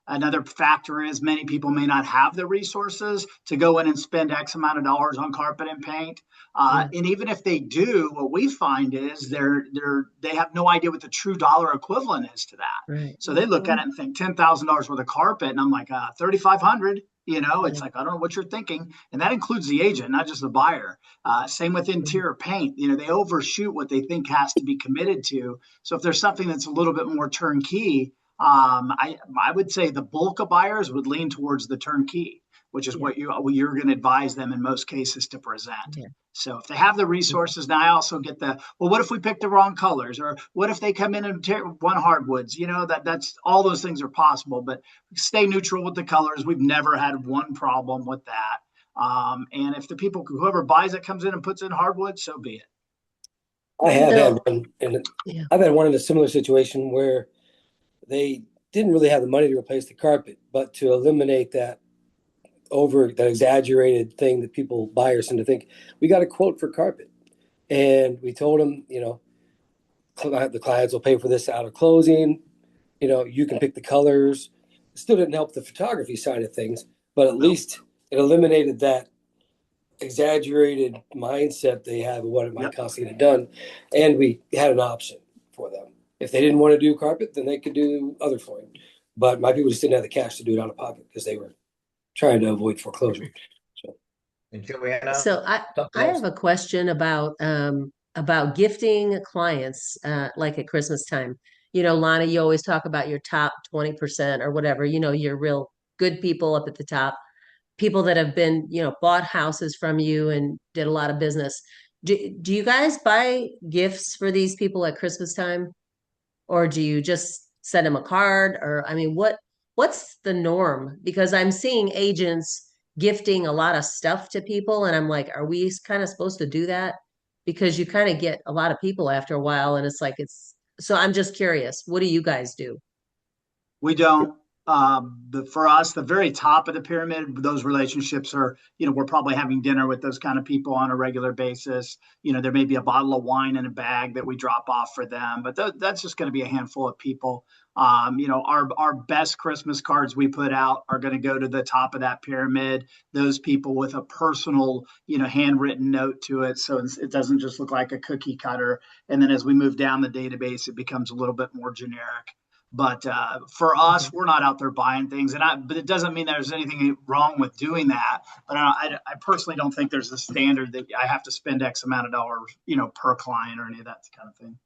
Speaker 6: Another factor is many people may not have the resources to go in and spend X amount of dollars on carpet and paint. And even if they do, what we find is they have no idea what the true dollar equivalent is to that.
Speaker 8: Right.
Speaker 6: So they look at it and think $10,000 worth of carpet, and I'm like, 3,500. It's like, I don't know what you're thinking, and that includes the agent, not just the buyer. Same with interior paint. They overshoot what they think has to be committed to. So if there's something that's a little bit more turnkey, I would say the bulk of buyers would lean towards the turnkey, which is what you're going to advise them in most cases to present. Yeah. So if they have the resources, now I also get well, what if we pick the wrong colors, or what if they come in and want hardwoods? That's all those things are possible, but stay neutral with the colors. We've never had one problem with that. And if whoever buys it comes in and puts in hardwood, so be it.
Speaker 1: I have had one, and I've had one in a similar situation where they didn't really have the money to replace the carpet, but to eliminate that exaggerated thing that buyers tend to think, we got a quote for carpet. And we told them, the clients will pay for this out of closing. You can pick the colors. It still didn't help the photography side of things, but at least it eliminated that exaggerated mindset they have of what it might cost to get it done. And we had an option for them. If they didn't want to do carpet, then they could do other flooring. But my people just didn't have the cash to do it out of pocket because they were trying to avoid foreclosure.
Speaker 7: And Joanna,
Speaker 8: so I have a question about gifting clients like at Christmas time. Lonnie, you always talk about your top 20% or whatever, your real good people up at the top, people that have been, bought houses from you and did a lot of business. Do you guys buy gifts for these people at Christmas time? Or do you just send them a card? Or, I mean, what's the norm? Because I'm seeing agents gifting a lot of stuff to people, and I'm like, are we kind of supposed to do that? Because you kind of get a lot of people after a while, and so I'm just curious, what do you guys do?
Speaker 6: We don't. But for us, the very top of the pyramid, those relationships are, we're probably having dinner with those kind of people on a regular basis. There may be a bottle of wine in a bag that we drop off for them, but that's just going to be a handful of people. Our best Christmas cards we put out are going to go to the top of that pyramid. Those people with a personal, handwritten note to it, so it doesn't just look like a cookie cutter. And then as we move down the database, it becomes a little bit more generic. But for us, we're not out there buying things, but it doesn't mean there's anything wrong with doing that. But I personally don't think there's a standard that I have to spend X amount of dollars, per client or any of that kind of thing.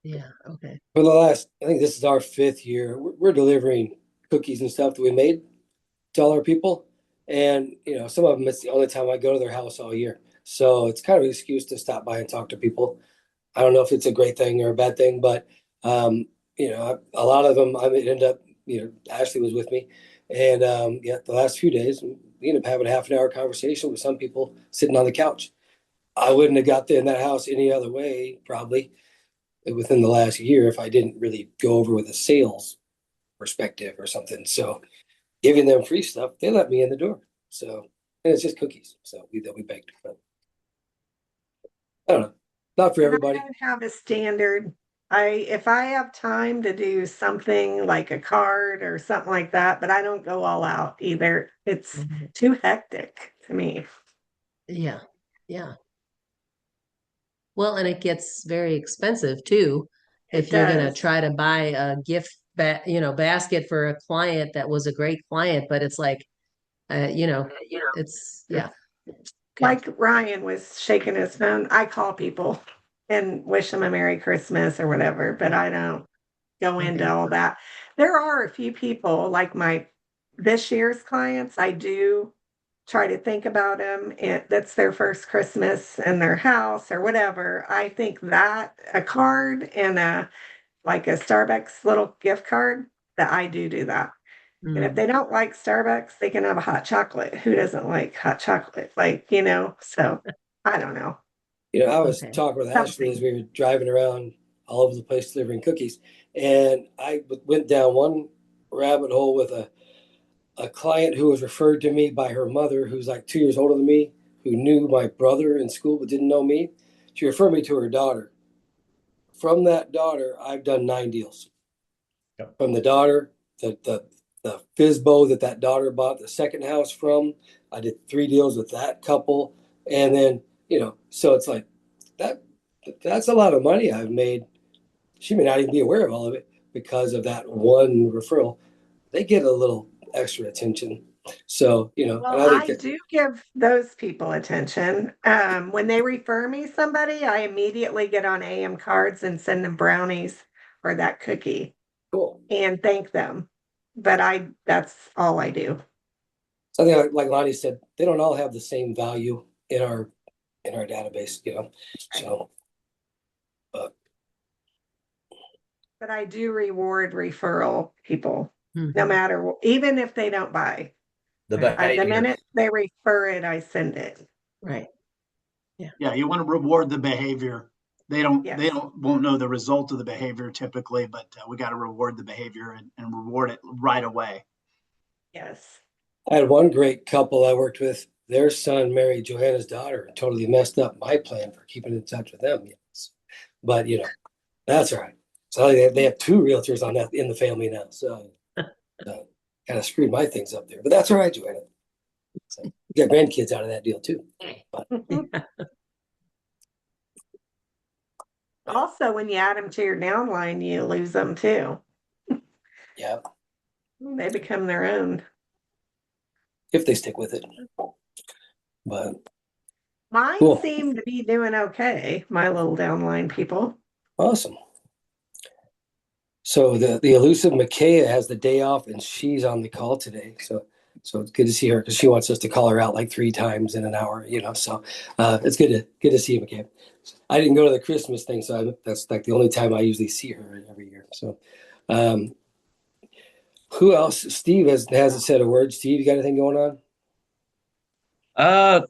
Speaker 8: Yeah. Okay.
Speaker 1: For the last, I think this is our 5th year, we're delivering cookies and stuff that we made to all our people. And, some of them, it's the only time I go to their house all year. So it's kind of an excuse to stop by and talk to people. I don't know if it's a great thing or a bad thing, but, a lot of them, I end up, Ashley was with me. And the last few days, we ended up having a half an hour conversation with some people sitting on the couch. I wouldn't have got in that house any other way, probably within the last year, if I didn't really go over with a sales perspective or something. So giving them free stuff, they let me in the door. So, and it's just cookies. So we baked. But I don't know, not for
Speaker 2: And
Speaker 1: everybody.
Speaker 2: I don't have a standard. If I have time to do something like a card or something like that, but I don't go all out either. It's too hectic to me.
Speaker 8: Yeah. Yeah. Well, and it gets very expensive too. If
Speaker 2: It
Speaker 8: you're going to
Speaker 2: does.
Speaker 8: try to buy a basket for a client that was a great client, but it's like, it's yeah. Okay.
Speaker 2: Like Ryan was shaking his phone. I call people and wish them a Merry Christmas or whatever, but I don't go into
Speaker 8: Okay.
Speaker 2: all that. There are a few people like this year's clients. I do try to think about them. That's their first Christmas in their house or whatever. I think that a card and like a Starbucks little gift card, that I do that. And if
Speaker 8: Mm.
Speaker 2: they don't like Starbucks, they can have a hot chocolate. Who doesn't like hot chocolate? So I don't know.
Speaker 1: I was
Speaker 8: Okay.
Speaker 1: talking with Ashley as
Speaker 2: Something.
Speaker 1: we were driving around all over the place delivering cookies. And I went down one rabbit hole with a client who was referred to me by her mother, who's like 2 years older than me, who knew my brother in school but didn't know me. She referred me to her daughter. From that daughter, I've done 9 deals.
Speaker 7: Yep.
Speaker 1: From the daughter, the Fizbo that daughter bought the second house from, I did 3 deals with that couple. And then, so it's like that that's a lot of money I've made. She may not even be aware of all of it because of that one referral. They get a little extra attention. So, and
Speaker 2: Well,
Speaker 1: I think
Speaker 2: I
Speaker 1: that,
Speaker 2: do give those people attention. When they refer me somebody, I immediately get on AM cards and send them brownies or that cookie
Speaker 1: cool.
Speaker 2: and thank them. But that's all I do.
Speaker 1: So I think like Lonnie said, they don't all have the same value in our database, So, but
Speaker 2: But I do reward referral people, no
Speaker 8: Mhm.
Speaker 2: matter, even if they don't buy.
Speaker 7: The
Speaker 8: Right.
Speaker 2: The
Speaker 7: behavior.
Speaker 2: minute they refer it, I send it.
Speaker 8: Right.
Speaker 6: Yeah, you want to reward the behavior. They
Speaker 2: Yes.
Speaker 6: won't know the result of the behavior typically, but we got to reward the behavior and reward it right away.
Speaker 2: Yes.
Speaker 1: I had one great couple I worked with. Their son married Johanna's daughter and totally messed up my plan for keeping in touch with them. Yes. But that's all right. So they have 2 realtors on that in the family now. So kind of screwed my things up there. But that's all right, Johanna. So you got grandkids out of that deal too. But,
Speaker 2: Also, when you add them to your downline, you lose them too.
Speaker 1: yeah,
Speaker 2: They become their own.
Speaker 1: if they stick with it. But
Speaker 2: Mine
Speaker 1: cool.
Speaker 2: seem to be doing okay, my little downline people.
Speaker 1: Awesome. So the elusive Micaiah has the day off and she's on the call today. So it's good to see her because she wants us to call her out like 3 times in an hour, So it's good to see you, Micaiah. I didn't go to the Christmas thing, so that's like the only time I usually see her every year. So um, who else? Steve hasn't said a word. Steve, you got anything going on?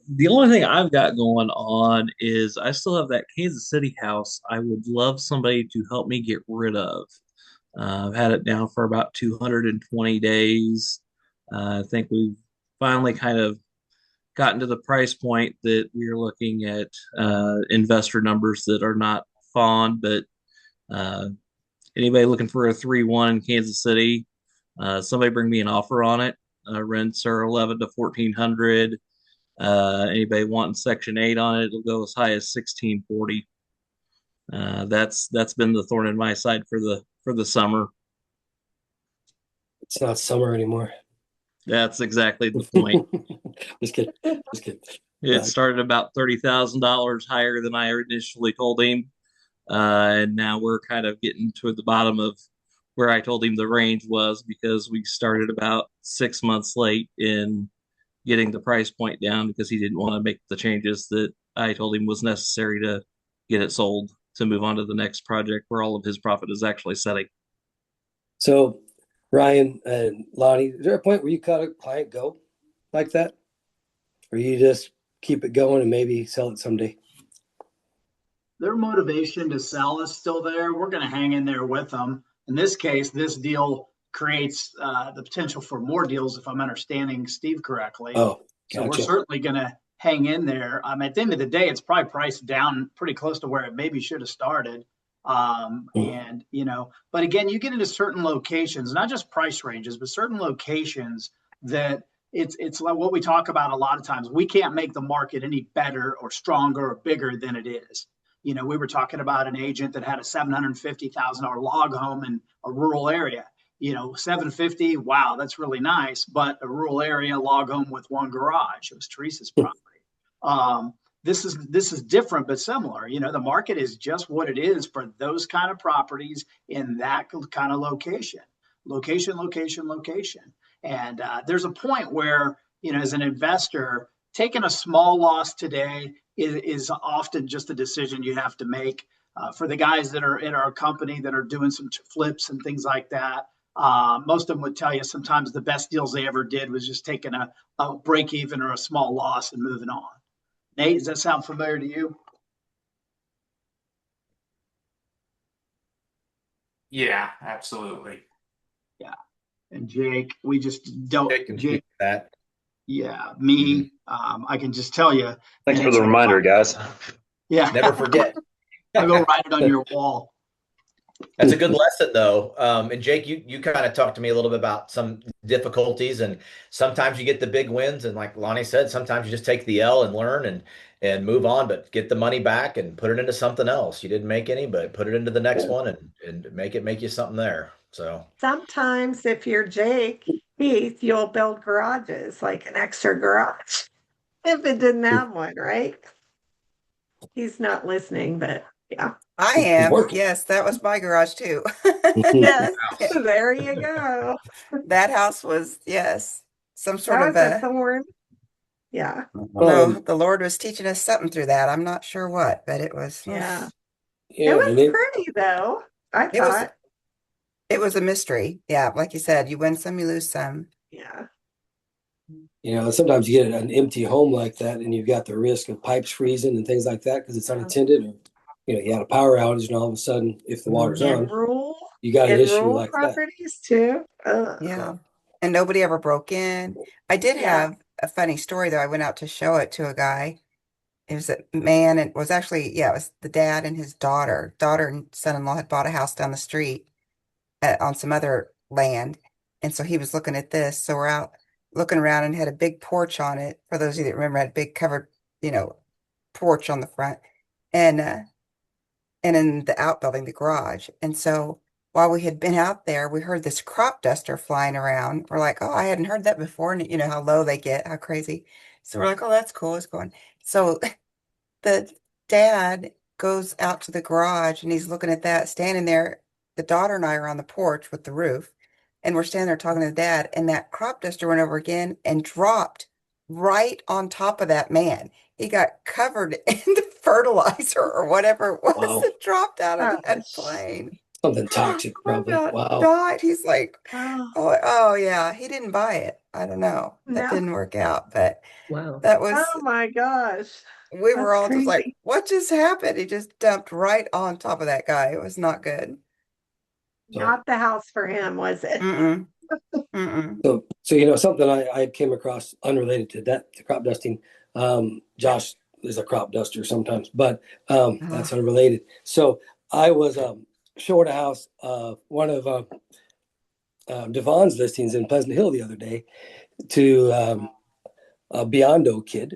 Speaker 9: The only thing I've got going on is I still have that Kansas City house I would love somebody to help me get rid of. I've had it down for about 220 days. I think we've finally kind of gotten to the price point that we are looking at investor numbers that are not fond, but uh, anybody looking for a 3-1 in Kansas City, somebody bring me an offer on it. Rents are 11 to 1400. Anybody wanting Section 8 on it, it'll go as high as 1640. That's been the thorn in my side for the summer.
Speaker 1: It's not summer anymore.
Speaker 9: That's exactly the point.
Speaker 1: Just kidding. Just kidding.
Speaker 9: It started about $30,000 higher than I initially told him. And now we're kind of getting toward the bottom of where I told him the range was, because we started about 6 months late in getting the price point down because he didn't want to make the changes that I told him was necessary to get it sold to move on to the next project where all of his profit is actually setting.
Speaker 1: So, Ryan and Lonnie, is there a point where you cut a client go like that? Or you just keep it going and maybe sell it someday?
Speaker 6: Their motivation to sell is still there. We're going to hang in there with them. In this case, this deal creates the potential for more deals, if I'm understanding Steve correctly.
Speaker 1: Oh,
Speaker 6: So we're
Speaker 1: gotcha.
Speaker 6: certainly going to hang in there. At the end of the day, it's probably priced down pretty close to where it maybe should have started. And, but again, you get into certain locations, not just price ranges, but certain locations that it's like what we talk about a lot of times. We can't make the market any better or stronger or bigger than it is. We were talking about an agent that had a $750,000 log home in a rural area. 750, wow, that's really nice. But a rural area log home with one garage. It was Teresa's property. This is different but similar. The market is just what it is for those kind of properties in that kind of location. And there's a point where, as an investor, taking a small loss today is often just a decision you have to make. For the guys that are in our company that are doing some flips and things like that, most of them would tell you sometimes the best deals they ever did was just taking a break even or a small loss and moving on. Nate, does that sound familiar to you?
Speaker 10: Yeah, absolutely.
Speaker 6: Yeah. And Jake, we just don't.
Speaker 7: Jake, that.
Speaker 6: Yeah, me. I can just tell you.
Speaker 11: Thanks for the reminder, guys.
Speaker 6: Yeah.
Speaker 7: Never forget.
Speaker 6: I'll go write it on your wall.
Speaker 7: That's a good lesson, though. And Jake, you kind of talked to me a little bit about some difficulties, and sometimes you get the big wins, and like Lonnie said, sometimes you just take the L and learn and move on, but get the money back and put it into something else. You didn't make any, but put it into the next one and make you something there. So
Speaker 2: sometimes if you're Jake Heath, you'll build garages, like an extra garage, if it didn't have one, right? He's not listening, but yeah.
Speaker 5: I am. Yes, that was my garage too.
Speaker 2: Yes, there you go.
Speaker 5: That house was, yes, some sort
Speaker 2: That
Speaker 5: of
Speaker 2: was a thorn. Yeah.
Speaker 5: No, the Lord was teaching us something through that. I'm not sure what, but it was.
Speaker 2: Yeah.
Speaker 1: Yeah,
Speaker 2: It was pretty though, I thought.
Speaker 5: It was a mystery. Yeah, like you said, you win some, you lose some.
Speaker 2: Yeah.
Speaker 1: Sometimes you get an empty home like that, and you've got the risk of pipes freezing and things like that because it's unattended. Or, you had a power outage, and all of a sudden, if the water's on, you got an issue like
Speaker 2: properties too.
Speaker 5: Yeah. And nobody ever broke in. I did have a funny story though. I went out to show it to a guy. It was a man, and it was actually, it was the dad and his daughter. Daughter and son-in-law had bought a house down the street on some other land. And so he was looking at this. So we're out looking around and had a big porch on it. For those of you that remember, had a big covered, porch on the front. And in the outbuilding, the garage. And so while we had been out there, we heard this crop duster flying around. We're like, oh, I hadn't heard that before. And you know how low they get, how crazy. So we're like, oh, that's cool. It's going. So the dad goes out to the garage and he's looking at that, standing there. The daughter and I are on the porch with the roof, and we're standing there talking to the dad. And that crop duster went over again and dropped right on top of that man. He got covered in the fertilizer or whatever it was that dropped out of that plane.
Speaker 1: Something toxic, probably. Wow.
Speaker 5: Died. He's like, oh yeah, he didn't buy it. I don't know. That didn't work out, but that was.
Speaker 2: Oh my gosh.
Speaker 5: We were all just like, what just happened? He just dumped right on top of that guy. It was not good.
Speaker 2: Not the house for him, was it?
Speaker 5: Mm-mm.
Speaker 1: So something I came across unrelated to that, to crop dusting. Josh is a crop duster sometimes, but that's unrelated. So I was showing a house, one of Devon's listings in Pleasant Hill the other day to a Biondo kid.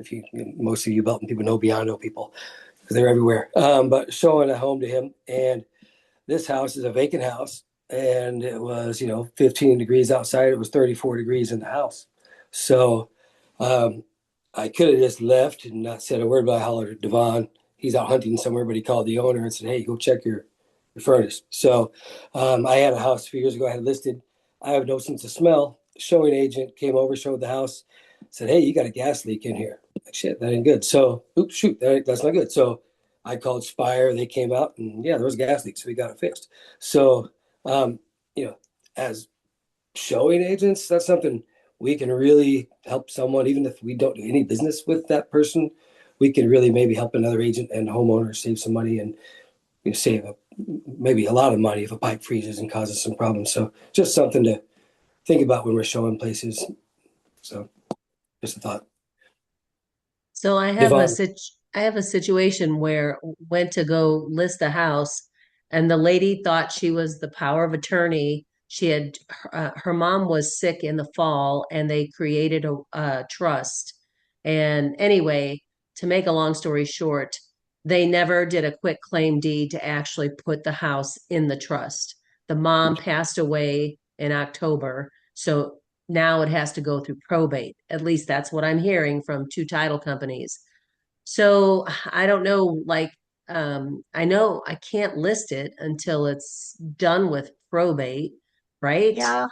Speaker 1: Most of you Belton people know Biondo people because they're everywhere. But showing a home to him, and this house is a vacant house. and it was 15 degrees outside. It was 34 degrees in the house. So um, I could have just left and not said a word, but I hollered at Devon. He's out hunting somewhere, but he called the owner and said, "Hey, go check your furnace." So I had a house a few years ago. I had listed. I have no sense of smell. Showing agent came over, showed the house, said, "Hey, you got a gas leak in here." Like, shit, that ain't good. So, oops, shoot, that's not good. So I called Spire. They came out, and yeah, there was a gas leak, so we got it fixed. So, um, as showing agents, that's something we can really help someone, even if we don't do any business with that person. We can really maybe help another agent and homeowner save some money and save maybe a lot of money if a pipe freezes and causes some problems. So just something to think about when we're showing places. So just a thought.
Speaker 8: So
Speaker 1: Yvonne,
Speaker 8: I have a situation where went to go list a house, and the lady thought she was the power of attorney. She had her mom was sick in the fall, and they created a trust. And anyway, to make a long story short, they never did a quick claim deed to actually put the house in the trust. The mom passed away in October, so now it has to go through probate. At least that's what I'm hearing from two title companies. So I don't know, like, I know I can't list it until it's done with probate, right?
Speaker 2: Yeah.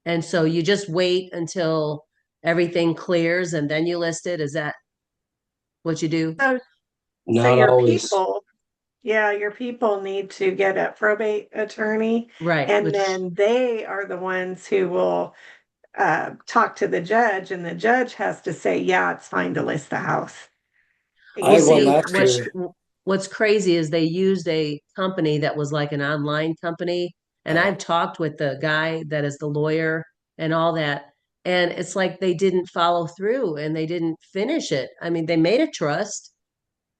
Speaker 8: And so you just wait until everything clears and then you list it. Is that what you do?
Speaker 2: So
Speaker 1: not
Speaker 2: your
Speaker 1: always.
Speaker 2: people, yeah, your people need to get a probate attorney,
Speaker 8: Right,
Speaker 2: and
Speaker 8: which
Speaker 2: then they are the ones who will talk to the judge, and the judge has to say, yeah, it's fine to list the house.
Speaker 1: I
Speaker 8: Well,
Speaker 1: had one
Speaker 2: You
Speaker 8: see,
Speaker 1: last year.
Speaker 8: what's crazy is they used a company that was like an online company, and
Speaker 1: Oh,
Speaker 8: I've talked with the guy that is the lawyer and all that, and it's like they didn't follow through and they didn't finish it. I mean, they made a trust,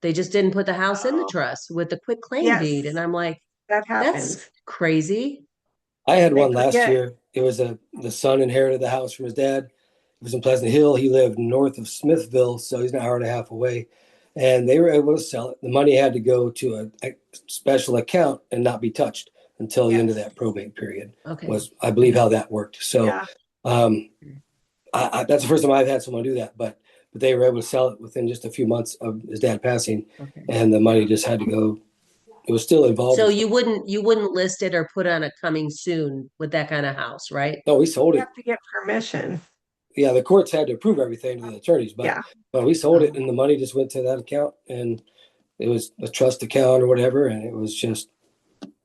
Speaker 8: they just didn't put the house in the
Speaker 2: oh,
Speaker 8: trust with the quick claim deed, and
Speaker 2: yes,
Speaker 8: I'm like,
Speaker 2: that
Speaker 8: that's
Speaker 2: happens.
Speaker 8: crazy.
Speaker 1: I had
Speaker 2: They
Speaker 1: one last
Speaker 2: forget.
Speaker 1: year. It was the son inherited the house from his dad. It was in Pleasant Hill. He lived north of Smithville, so he's an hour and a half away. And they were able to sell it. The money had to go to a special account and not be touched until the end of
Speaker 2: Yes.
Speaker 1: that probate period.
Speaker 8: Okay.
Speaker 1: Was I believe how that worked. So
Speaker 2: Yeah.
Speaker 1: um, that's the first time I've had someone do that. But they were able to sell it within just a few months of his dad passing,
Speaker 8: Okay.
Speaker 1: and the money just had to go. It was still involved
Speaker 8: So
Speaker 1: in stuff.
Speaker 8: you wouldn't list it or put on a coming soon with that kind of house, right?
Speaker 1: No, we sold
Speaker 2: You
Speaker 1: it.
Speaker 2: have to get permission.
Speaker 1: Yeah, the courts had to approve everything to the attorneys, but
Speaker 2: Yeah.
Speaker 1: we sold it
Speaker 8: Oh,
Speaker 1: and the money just went to that account and it was a trust account or whatever, and it was just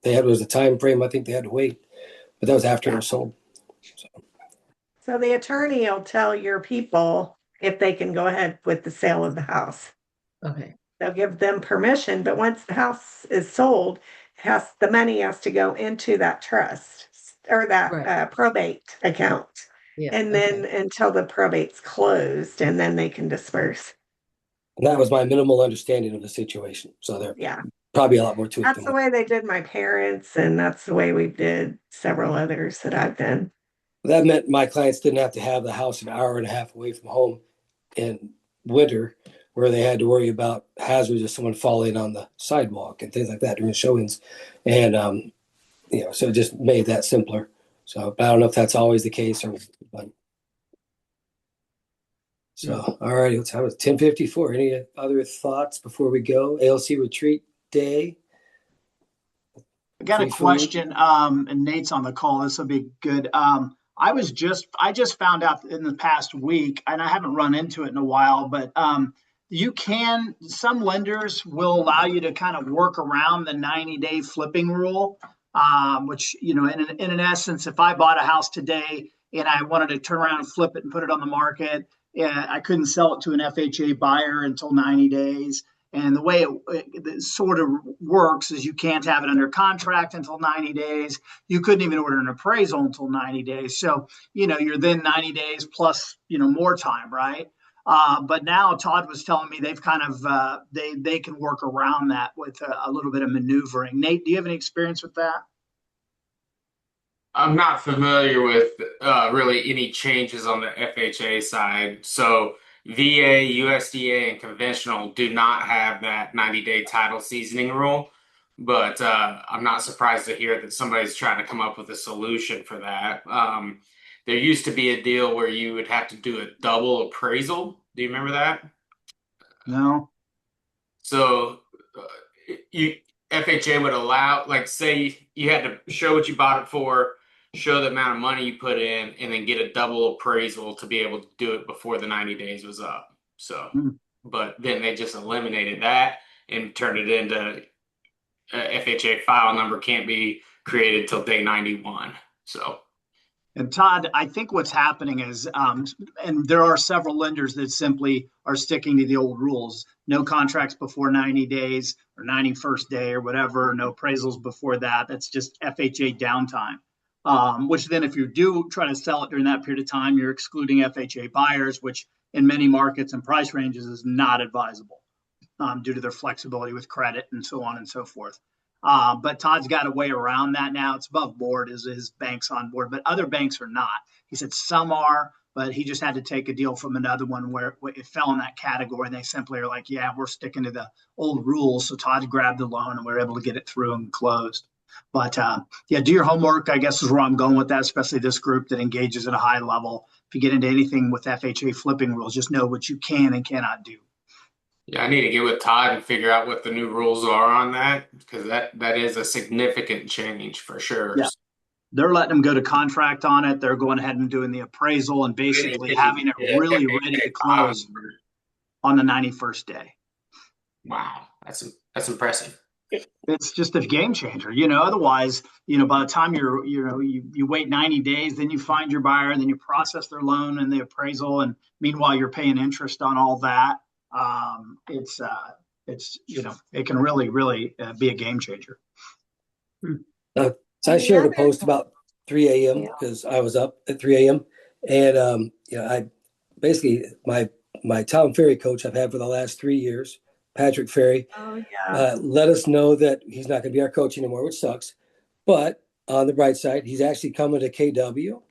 Speaker 1: it was a time frame I think they had to wait, but that was after it
Speaker 2: Yeah.
Speaker 1: was sold. So
Speaker 2: So the attorney will tell your people if they can go ahead with the sale of the house.
Speaker 8: okay.
Speaker 2: They'll give them permission, but once the house is sold, the money has to go into that trust or that
Speaker 8: Right.
Speaker 2: probate account.
Speaker 8: Yeah.
Speaker 2: And then
Speaker 8: Okay.
Speaker 2: until the probate's closed, and then they can disperse.
Speaker 1: and that was my minimal understanding of the situation. So there
Speaker 2: Yeah.
Speaker 1: probably a lot more to it
Speaker 2: That's
Speaker 1: than
Speaker 2: the
Speaker 1: what
Speaker 2: way they did my parents, and that's the way we did several others that I've done.
Speaker 1: that meant. My clients didn't have to have the house an hour and a half away from home in winter where they had to worry about hazards of someone falling on the sidewalk and things like that during showings. And so it just made that simpler. So but I don't know if that's always the case or but
Speaker 8: Hmm.
Speaker 1: so all right, let's have it 10:54. Any other thoughts before we go? ALC retreat day,
Speaker 6: I got a
Speaker 1: free food.
Speaker 6: question, and Nate's on the call. This will be good. I just found out in the past week, and I haven't run into it in a while, but some lenders will allow you to kind of work around the 90-day flipping rule, which, in an essence, if I bought a house today and I wanted to turn around and flip it and put it on the market, I couldn't sell it to an FHA buyer until 90 days. And the way it sort of works is you can't have it under contract until 90 days. You couldn't even order an appraisal until 90 days. So, you're then 90 days plus, more time, right? But now Todd was telling me they've kind of, they can work around that with a little bit of maneuvering. Nate, do you have any experience with that?
Speaker 10: I'm not familiar with really any changes on the FHA side. So VA, USDA, and conventional do not have that 90-day title seasoning rule. but I'm not surprised to hear that somebody's trying to come up with a solution for that. There used to be a deal where you would have to do a double appraisal. Do you remember that?
Speaker 6: No.
Speaker 10: So you FHA would allow, like, say you had to show what you bought it for, show the amount of money you put in, and then get a double appraisal to be able to do it before the 90 days was up. So,
Speaker 6: Hmm.
Speaker 10: but then they just eliminated that and turned it into FHA file number can't be created till day 91. So,
Speaker 6: And Todd, I think what's happening is, and there are several lenders that simply are sticking to the old rules. No contracts before 90 days or 91st day or whatever, no appraisals before that. That's just FHA downtime. Which then if you do try to sell it during that period of time, you're excluding FHA buyers, which in many markets and price ranges is not advisable due to their flexibility with credit and so on and so forth. But Todd's got a way around that now. It's above board, is his banks on board, but other banks are not. He said some are, but he just had to take a deal from another one where it fell in that category. And they simply are like, yeah, we're sticking to the old rules. So Todd grabbed the loan and we were able to get it through and closed. But yeah, do your homework, I guess is where I'm going with that, especially this group that engages at a high level. If you get into anything with FHA flipping rules, just know what you can and cannot do.
Speaker 10: yeah, I need to get with Todd and figure out what the new rules are on that because that is a significant change for sure.
Speaker 6: Yeah. They're letting them go to contract on it. They're going ahead and doing the appraisal and basically having it really ready to close on the 91st day.
Speaker 10: Wow, that's impressive.
Speaker 6: It's just a game changer. Otherwise, by the time you wait 90 days, then you find your buyer, and then you process their loan and the appraisal, and meanwhile you're paying interest on all that. It's it can really be a game changer.
Speaker 1: So I shared a post about 3 a.m. because I was up at 3 a.m. And I basically my Tom Ferry coach I've had for the last 3 years, Patrick Ferry, let us know that he's not going to be our coach anymore, which sucks. But on the bright side, he's actually coming to KW,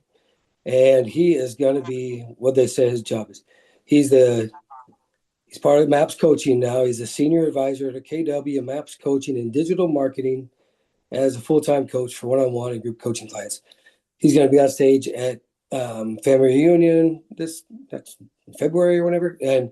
Speaker 1: and he is going to be what they say his job is. He's part of MAPS coaching now. He's a senior advisor to KW MAPS coaching and digital marketing as a full-time coach for one-on-one and group coaching clients. He's going to be on stage at family reunion next February or whatever. And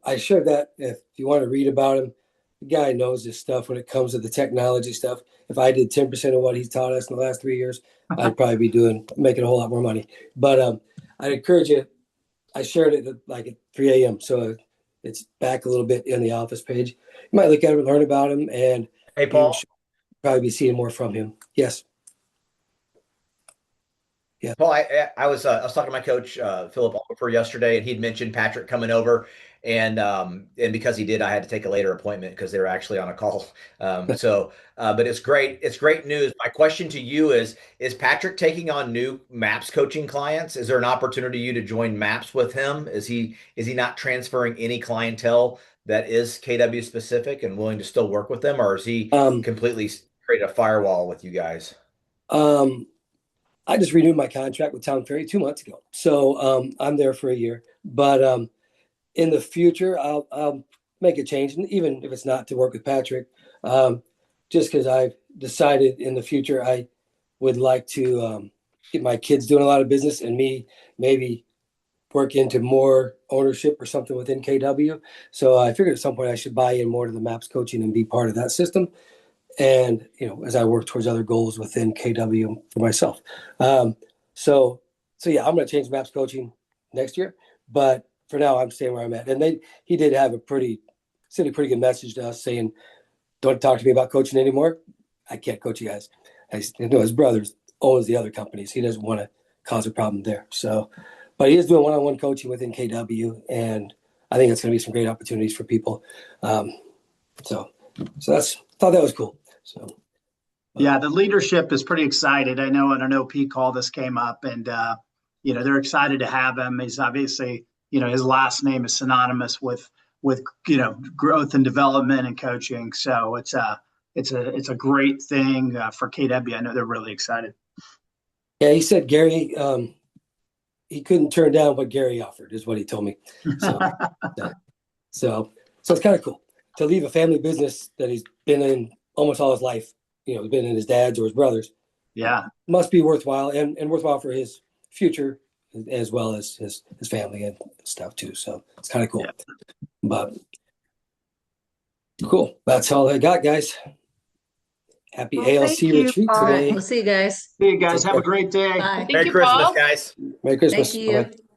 Speaker 1: I shared that. If you want to read about him, the guy knows his stuff when it comes to the technology stuff. If I did 10% of what he's taught us in the last 3 years, I'd probably be making a whole lot more money. But I'd encourage you. I shared it at 3 a.m. So it's back a little bit in the office page. You might look at it and learn about him. And
Speaker 7: hey, Paul,
Speaker 1: probably be seeing more from him. Yes. Yeah.
Speaker 7: Paul, I was talking to my coach Philip Oliver yesterday, and he'd mentioned Patrick coming over, and because he did, I had to take a later appointment because they were actually on a call. But it's great. It's great news. My question to you is Patrick taking on new MAPS coaching clients? Is there an opportunity for you to join MAPS with him? Is he not transferring any clientele that is KW specific and willing to still work with them, or is he completely created a firewall with you guys?
Speaker 1: I just renewed my contract with Tom Ferry 2 months ago. So I'm there for a year. But in the future, I'll make a change, and even if it's not to work with Patrick, just because I've decided in the future I would like to get my kids doing a lot of business and me maybe work into more ownership or something within KW. So I figured at some point I should buy in more to the MAPS coaching and be part of that system. And, as I work towards other goals within KW for myself. So yeah, I'm going to change MAPS coaching next year, but for now I'm staying where I'm at. And he did have sent a pretty good message to us saying, don't talk to me about coaching anymore. I can't coach you guys. His brother owns the other companies. He doesn't want to cause a problem there. So, but he is doing one-on-one coaching within KW, and I think it's going to be some great opportunities for people. So thought that was cool. So,
Speaker 6: yeah, the leadership is pretty excited. I know an OP call this came up, and they're excited to have him. He's obviously, his last name is synonymous with growth and development and coaching. So it's a great thing for KW. I know they're really excited.
Speaker 1: Yeah, he said Gary, he couldn't turn down what Gary offered, is what he told me. So it's kind of cool to leave a family business that he's been in almost all his life. He's been in his dad's or his brother's.
Speaker 6: Yeah.
Speaker 1: Must be worthwhile and worthwhile for his future as well as his family and stuff too. So it's kind of cool.
Speaker 6: Yeah.
Speaker 1: But cool. That's all I got, guys. Happy
Speaker 2: Well,
Speaker 1: ALC
Speaker 2: thank you,
Speaker 1: retreat
Speaker 2: Paul.
Speaker 8: All right,
Speaker 1: today.
Speaker 8: we'll see you guys.
Speaker 6: See you guys. Have a great day.
Speaker 8: Bye.
Speaker 4: Thank
Speaker 7: Merry
Speaker 4: you,
Speaker 7: Christmas,
Speaker 4: Paul.
Speaker 7: guys.
Speaker 1: Merry Christmas.
Speaker 8: Thank you.
Speaker 1: Bye-bye.